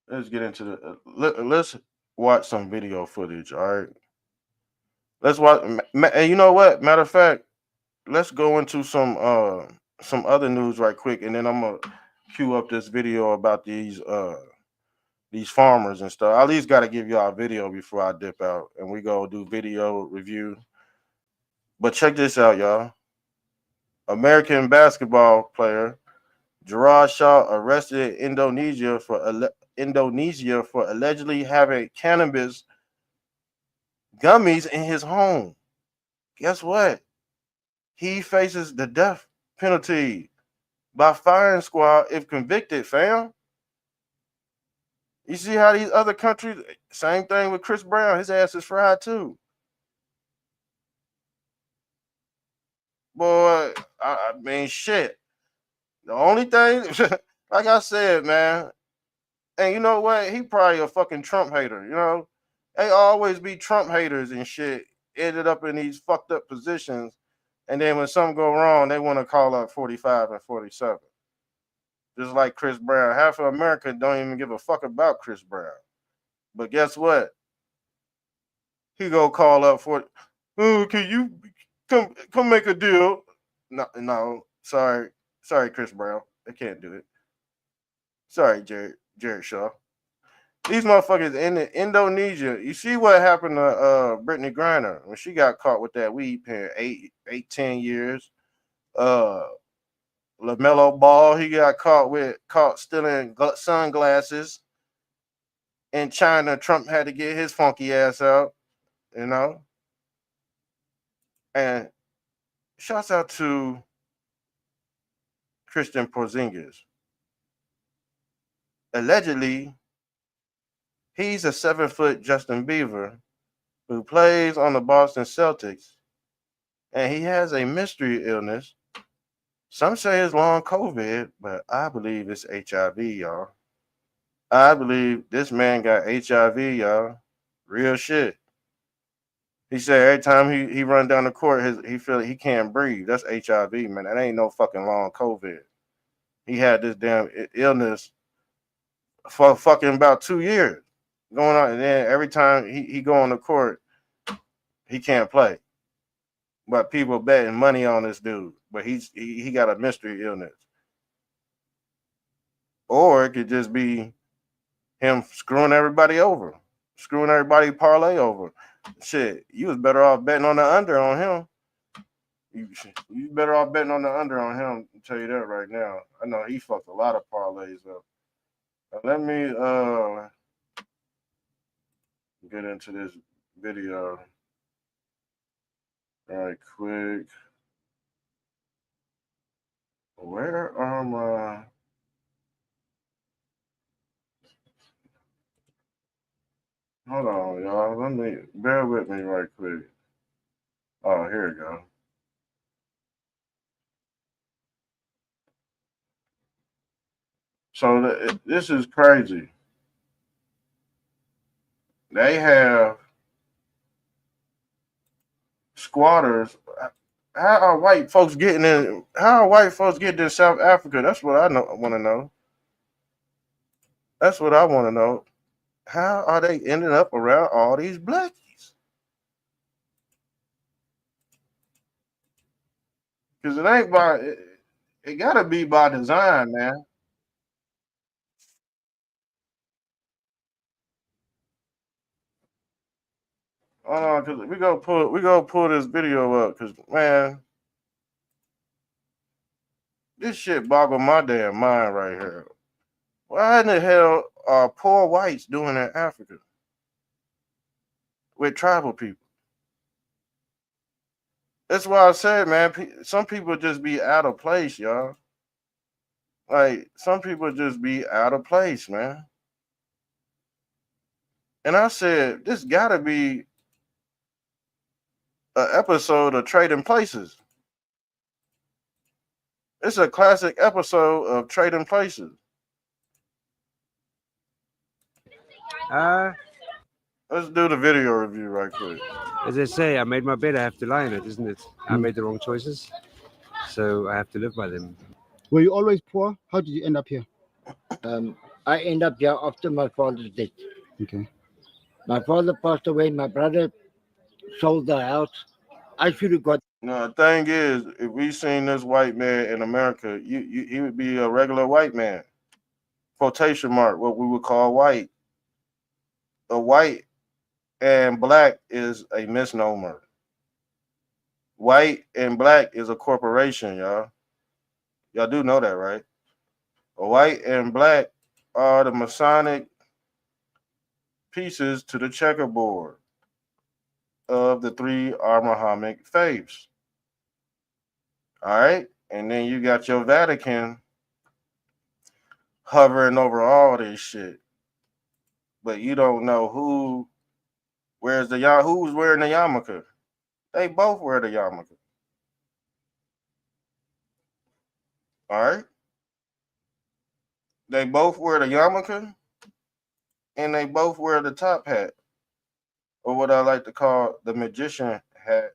[SPEAKER 3] Let's get into the. Let's watch some video footage. All right. Let's watch. And you know what? Matter of fact, let's go into some other news right quick, and then I'm gonna cue up this video about these farmers and stuff. I at least got to give y'all a video before I dip out, and we go do video review. But check this out, y'all. American basketball player Gerard Shaw arrested in Indonesia for allegedly having cannabis gummies in his home. Guess what? He faces the death penalty by firing squad if convicted, fam. You see how these other countries, same thing with Chris Brown, his ass is fried too. Boy, I mean, shit. The only thing, like I said, man, And you know what? He probably a fucking Trump hater. You know, they always be Trump haters and shit. Ended up in these fucked up positions, and then when something go wrong, they want to call up 45 and 47. Just like Chris Brown. Half of America don't even give a fuck about Chris Brown. But guess what? He go call up for, oh, can you come make a deal? No, sorry, Chris Brown, I can't do it. Sorry, Jared Shaw. These motherfuckers in Indonesia. You see what happened to Brittany Griner when she got caught with that weed pen? 10 years. LaMelo Ball, he got caught stealing sunglasses in China. Trump had to get his funky ass out, you know. And shouts out to Christian Porzingis. Allegedly, he's a 7-foot Justin Bieber who plays on the Boston Celtics, and he has a mystery illness. Some say it's long COVID, but I believe it's HIV, y'all. I believe this man got HIV, y'all. Real shit. He said every time he run down the court, he feel like he can't breathe. That's HIV, man. That ain't no fucking long COVID. He had this damn illness for fucking about 2 years going on, and then every time he go on the court, he can't play. But people betting money on this dude. But he got a mystery illness. Or it could just be him screwing everybody over, screwing everybody parlay over. Shit, you was better off betting on the under on him. You better off betting on the under on him. I'll tell you that right now. I know he fucked a lot of parlays up. Let me get into this video right quick. Where are my... Hold on, y'all. Let me bear with me right quick. Oh, here we go. So this is crazy. They have squatters. How are white folks getting in? How are white folks getting in South Africa? That's what I want to know. That's what I want to know. How are they ending up around all these blackies? Because it ain't by it gotta be by design, man. Hold on, because we go pull this video up, because man, this shit boggle my damn mind right here. Why in the hell are poor whites doing in Africa with tribal people? That's why I said, man, some people just be out of place, y'all. Like, some people just be out of place, man. And I said, this gotta be an episode of Trading Places. It's a classic episode of Trading Places. Let's do the video review right quick.
[SPEAKER 5] As I say, I made my bed. I have to lie in it, isn't it? I made the wrong choices, so I have to live by them.
[SPEAKER 6] Were you always poor? How did you end up here?
[SPEAKER 7] I end up here after my father's death.
[SPEAKER 6] Okay.
[SPEAKER 7] My father passed away. My brother sold the house. I should have got.
[SPEAKER 3] No, the thing is, if we seen this white man in America, he would be a regular white man. Quotation mark, what we would call white. A white and black is a misnomer. White and black is a corporation, y'all. Y'all do know that, right? A white and black are the Masonic pieces to the checkerboard of the three Abrahamic faiths. All right? And then you got your Vatican hovering over all this shit. But you don't know who's wearing the yarmulke. They both wear the yarmulke. All right? They both wear the yarmulke. and they both wear the top hat, or what I like to call the magician hat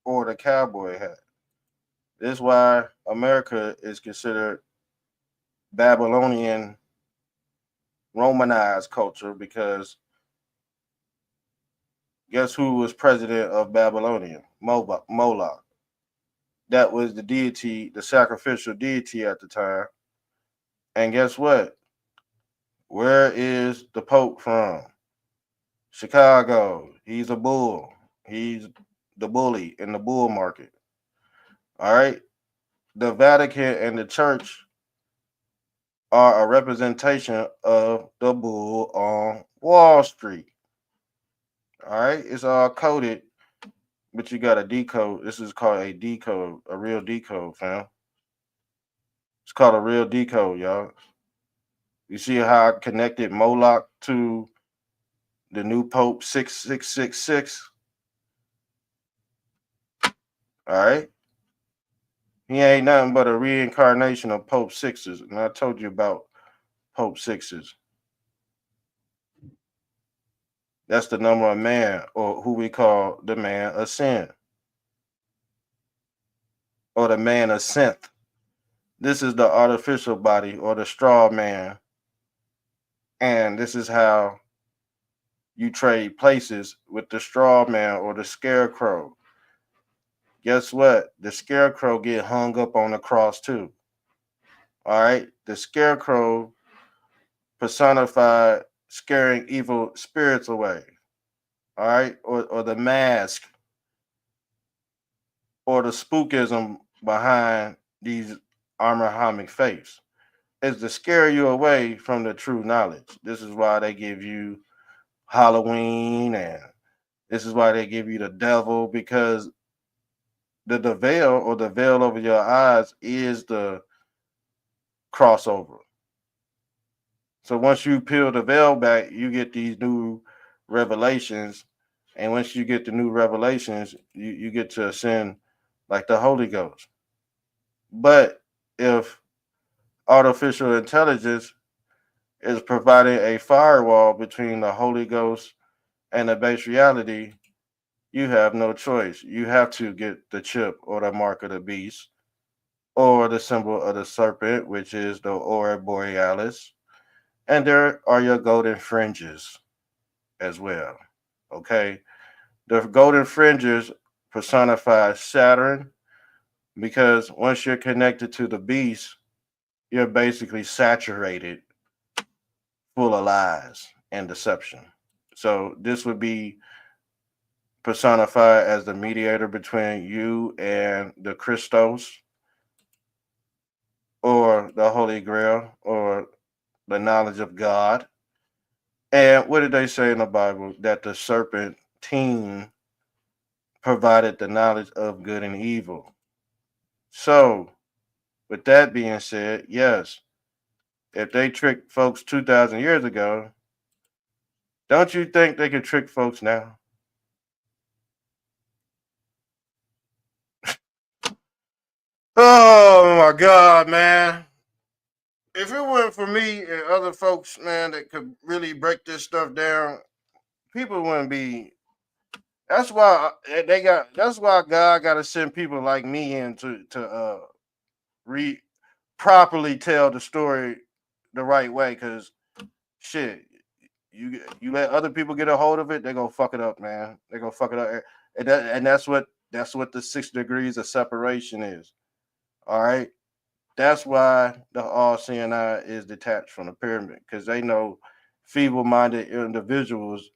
[SPEAKER 3] or the cowboy hat. This is why America is considered Babylonian Romanized culture, because guess who was president of Babylonia? Moloch. That was the deity, the sacrificial deity at the time. And guess what? Where is the Pope from? Chicago. He's a bull. He's the bully in the bull market. All right. The Vatican and the church are a representation of the bull on Wall Street. All right. It's all coded, but you got a decode. This is called a decode, a real decode, fam. It's called a real decode, y'all. You see how I connected Moloch to the new Pope 6666? All right. He ain't nothing but a reincarnation of Pope Sixes. And I told you about Pope Sixes. That's the number of man, or who we call the man of sin, or the man of synth. This is the artificial body, or the straw man. And this is how you trade places with the straw man or the scarecrow. Guess what? The scarecrow get hung up on the cross too. All right. The scarecrow personified scaring evil spirits away. All right. Or the mask, or the spookism behind these Abrahamic faiths is to scare you away from the true knowledge. This is why they give you Halloween, and this is why they give you the devil, because the veil, or the veil over your eyes, is the crossover. So once you peel the veil back, you get these new revelations. And once you get the new revelations, you get to ascend like the Holy Ghost. But if artificial intelligence is providing a firewall between the Holy Ghost and the base reality, you have no choice. You have to get the chip, or the mark of the beast, or the symbol of the serpent, which is the aurora borealis. And there are your golden fringes as well. Okay. The golden fringes personify Saturn, because once you're connected to the beast, you're basically saturated full of lies and deception. So this would be personified as the mediator between you and the Christos, or the Holy Grail, or the knowledge of God. And what did they say in the Bible? That the serpentine provided the knowledge of good and evil. So, with that being said, yes, if they tricked folks 2,000 years ago, don't you think they could trick folks now? Oh my God, man. If it weren't for me and other folks, man, that could really break this stuff down, people wouldn't be. That's why That's why God got to send people like me in to re properly tell the story the right way. Cause shit, you let other people get a hold of it, they gonna fuck it up, man. They gonna fuck it up, and that's what the 6 degrees of separation is. All right. That's why the all-seeing eye is detached from the pyramid, because they know feeble-minded individuals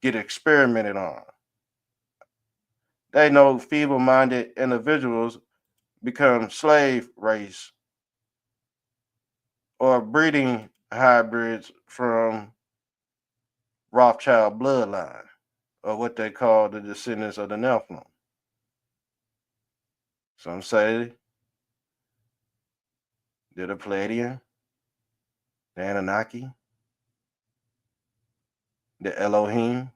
[SPEAKER 3] get experimented on. They know feeble-minded individuals become slave race, or breeding hybrids from Rothschild bloodline, or what they call the descendants of the Nephilim. Some say they're the Palladian, the Anunnaki, the Elohim,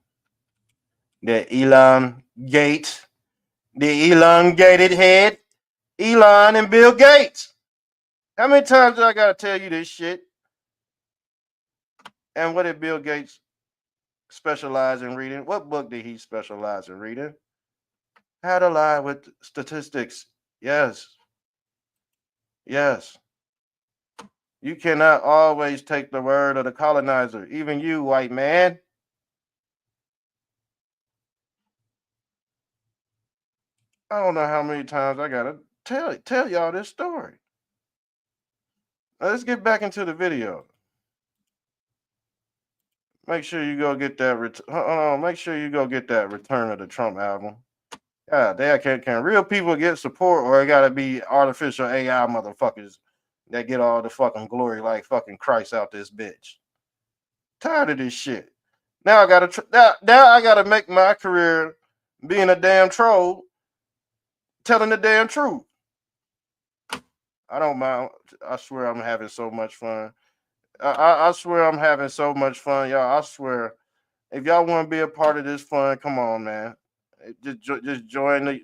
[SPEAKER 3] the the elongated head, Elon and Bill Gates. How many times do I gotta tell you this shit? And what did Bill Gates specialize in reading? What book did he specialize in reading? How to Lie with Statistics. Yes. Yes. You cannot always take the word of the colonizer, even you, white man. I don't know how many times I gotta tell y'all this story. Now, let's get back into the video. Make sure you go get that. Make sure you go get that Return of the Trump album. God damn, can real people get support, or it gotta be artificial AI motherfuckers that get all the fucking glory like fucking Christ out this bitch? Tired of this shit. Now I gotta now I gotta make my career being a damn troll, telling the damn truth. I don't mind. I swear I'm having so much fun. I swear I'm having so much fun, y'all. I swear. If y'all want to be a part of this fun, come on, man. Just join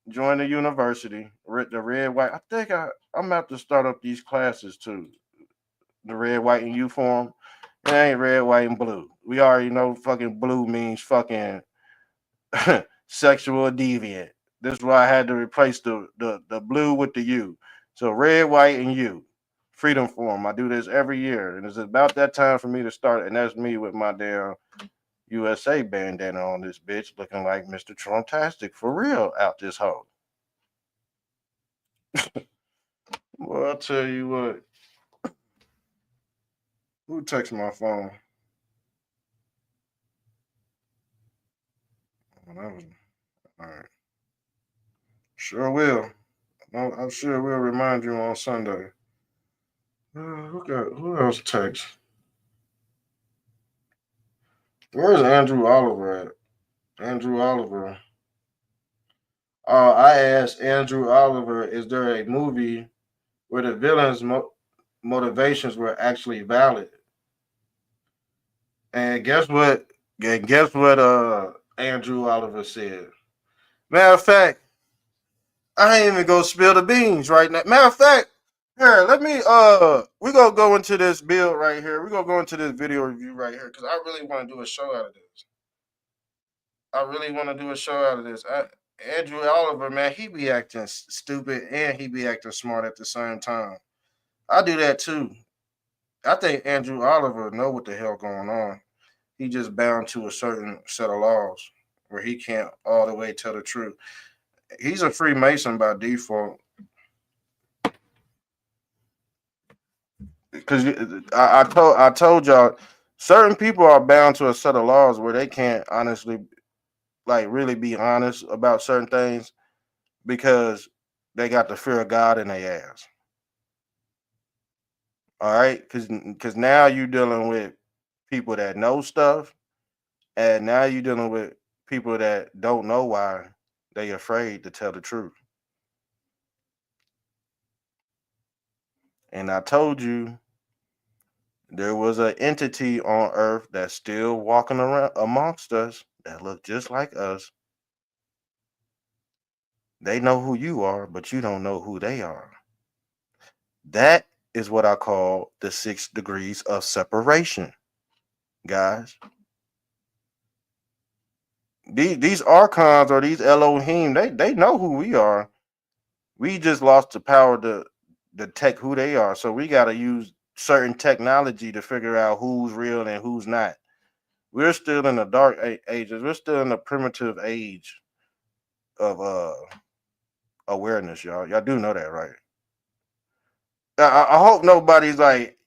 [SPEAKER 3] join the university. The red white. I think I'm about to start up these classes too. The red white and U form. It ain't red, white, and blue. We already know fucking blue means fucking sexual deviant. This is why I had to replace the blue with the U. So red, white, and U. Freedom Forum. I do this every year. And it's about that time for me to start. And that's me with my damn USA bandana on this bitch, looking like Mr. Trumptastic for real out this hole. Well, I'll tell you what. Who texts my phone? Oh, that was all right. Sure will. I sure will remind you on Sunday. Who else texts? Where's Andrew Oliver at? Andrew Oliver. I asked Andrew Oliver, is there a movie where the villain's motivations were actually valid? And guess what? And guess what? Andrew Oliver said. Matter of fact, I ain't even gonna spill the beans right now. Matter of fact, here, let me we gonna go into this build right here. We're gonna go into this video review right here because I really want to do a show out of this. I really want to do a show out of this. Andrew Oliver, man, he be acting stupid and he be acting smart at the same time. I do that too. I think Andrew Oliver know what the hell going on. He just bound to a certain set of laws where he can't all the way tell the truth. He's a Freemason by default. Because I told y'all certain people are bound to a set of laws where they can't honestly like really be honest about certain things because they got the fear of God in their ass. All right, because now you're dealing with people that know stuff, and now you're dealing with people that don't know why they afraid to tell the truth. And I told you there was an entity on Earth that's still walking around amongst us that look just like us. They know who you are, but you don't know who they are. That is what I call the 6 degrees of separation, guys. These archons or these Elohim, they know who we are. We just lost the power to detect who they are. So we got to use certain technology to figure out who's real and who's not. We're still in the dark ages. We're still in the primitive age of awareness, y'all. Y'all do know that, right? I hope nobody's like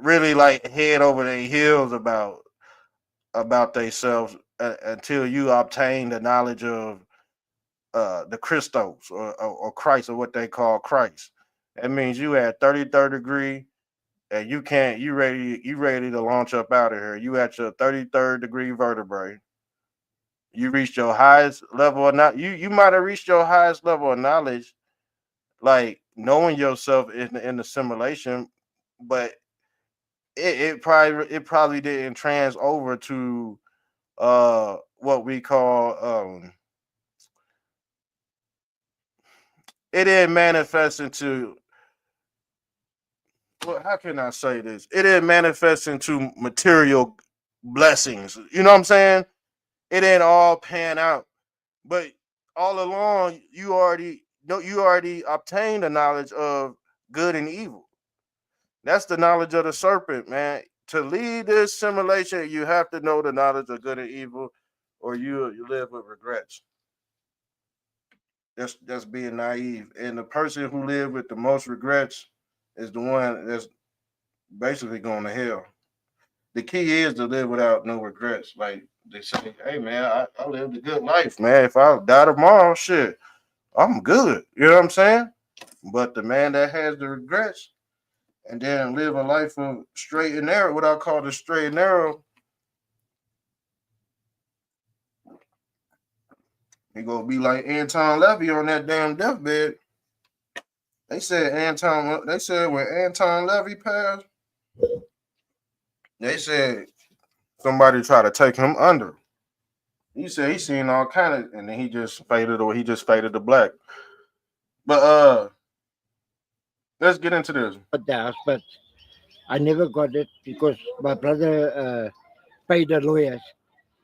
[SPEAKER 3] really like head over their heels about themselves until you obtain the knowledge of the Christos or Christ or what they call Christ. That means you at 33rd degree and you ready to launch up out of here. You at your 33rd degree vertebrae. You reached your highest level of not you might have reached your highest level of knowledge, like knowing yourself in the simulation, but it probably didn't trans over to what we call it didn't manifest into well, how can I say this? It didn't manifest into material blessings. You know what I'm saying? It didn't all pan out. But all along, you already obtained the knowledge of good and evil. That's the knowledge of the serpent, man. To lead this simulation, you have to know the knowledge of good and evil, or you live with regrets. That's being naive. And the person who lived with the most regrets is the one that's basically going to hell. The key is to live without no regrets. Like they say, hey man, I lived a good life, man. If I die tomorrow, shit, I'm good. You know what I'm saying? But the man that has the regrets and then live a life of straight and narrow, what I call the straight and narrow, he gonna be like Anton Levy on that damn deathbed. They said when Anton Levy passed, they said somebody tried to take him under. He said he seen all kind of, and then he just faded away. He just faded to black. But let's get into this.
[SPEAKER 7] Got the house, but I never got it because my brother paid the lawyers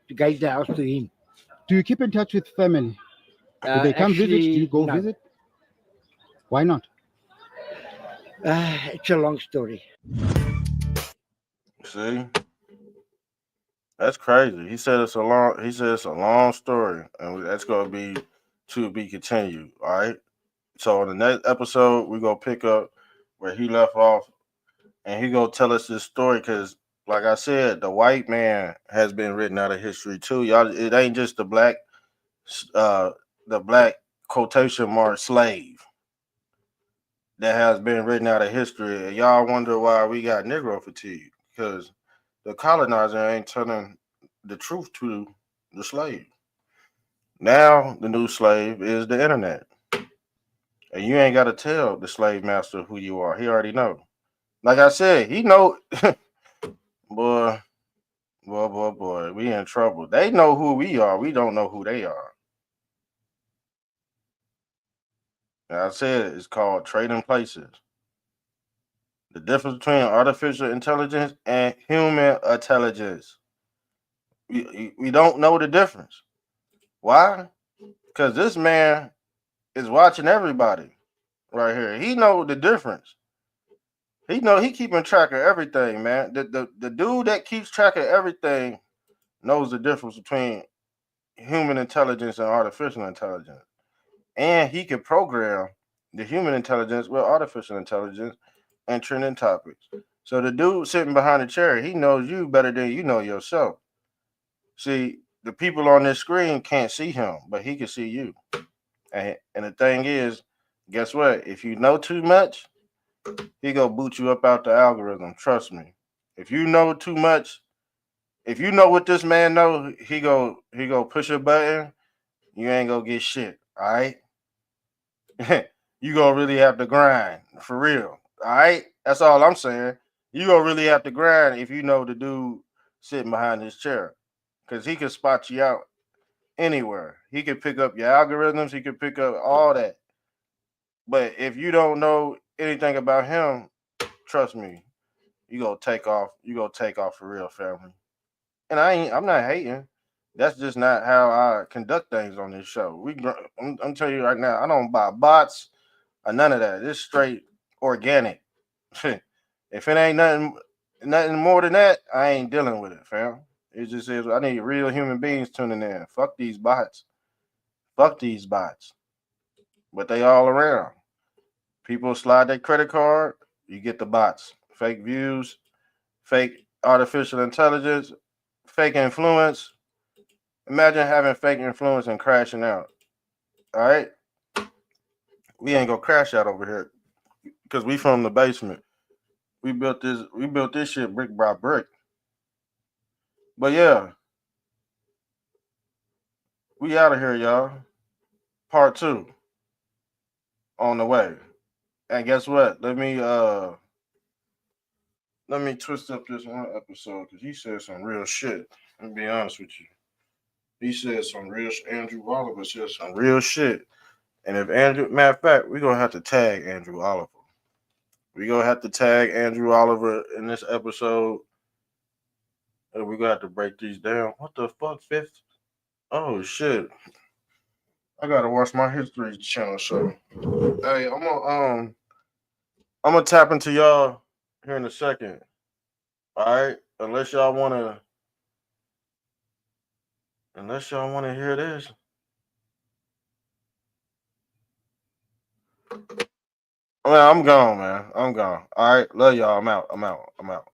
[SPEAKER 7] to give the house to him.
[SPEAKER 6] Do you keep in touch with family? Do they come visit? Do you go
[SPEAKER 7] no.
[SPEAKER 6] visit? Why not?
[SPEAKER 7] It's a long story.
[SPEAKER 3] See, that's crazy. He said it's a long. He said it's a long story, and that's gonna be to be continued. All right. So in the next episode, we're gonna pick up where he left off, and he gonna tell us this story because, like I said, the white man has been written out of history too. Y'all, it ain't just the black quotation mark slave that has been written out of history. And y'all wonder why we got Negro fatigue because the colonizer ain't telling the truth to the slave. Now the new slave is the internet. And you ain't got to tell the slave master who you are. He already know. Like I said, he know. boy, boy, we in trouble. They know who we are. We don't know who they are. And I said it's called trading places. The difference between artificial intelligence and human intelligence. We don't know the difference. Why? Because this man is watching everybody right here. He know the difference. He keeping track of everything, man. The dude that keeps track of everything knows the difference between human intelligence and artificial intelligence. And he can program the human intelligence with artificial intelligence and trending topics. So the dude sitting behind the chair, he knows you better than you know yourself. See, the people on this screen can't see him, but he can see you. And the thing is, guess what? If you know too much, he gonna boot you up out the algorithm. Trust me. If you know too much, if you know what this man knows, he go push a button. You ain't gonna get shit. All right. You gonna really have to grind for real. All right. That's all I'm saying. You gonna really have to grind if you know the dude sitting behind this chair, because he can spot you out anywhere. He can pick up your algorithms. He can pick up all that. But if you don't know anything about him, trust me, you gonna take off. You gonna take off for real, family. And I'm not hating. That's just not how I conduct things on this show. I'm telling you right now, I don't buy bots or none of that. It's straight organic. If it ain't nothing more than that, I ain't dealing with it, fam. It just is. I need real human beings tuning in. Fuck these bots. Fuck these bots. But they all around. People slide their credit card, you get the bots. Fake views, fake artificial intelligence, fake influence. Imagine having fake influence and crashing out. All right? We ain't gonna crash out over here because we from the basement. We built this shit brick by brick. But yeah, we out of here, y'all. Part 2 on the way. And guess what? Let me twist up this one episode because he said some real shit. Let me be honest with you. He said some real Andrew Oliver said some real shit. And if Andrew, matter of fact, we're gonna have to tag Andrew Oliver. We gonna have to tag Andrew Oliver in this episode. And we gonna have to break these down. What the fuck, fifth? Oh shit. I gotta watch my History Channel show. Hey, I'm gonna tap into y'all here in a second. All right, unless y'all wanna hear this. I mean, I'm gone, man. I'm gone. All right, love y'all. I'm out.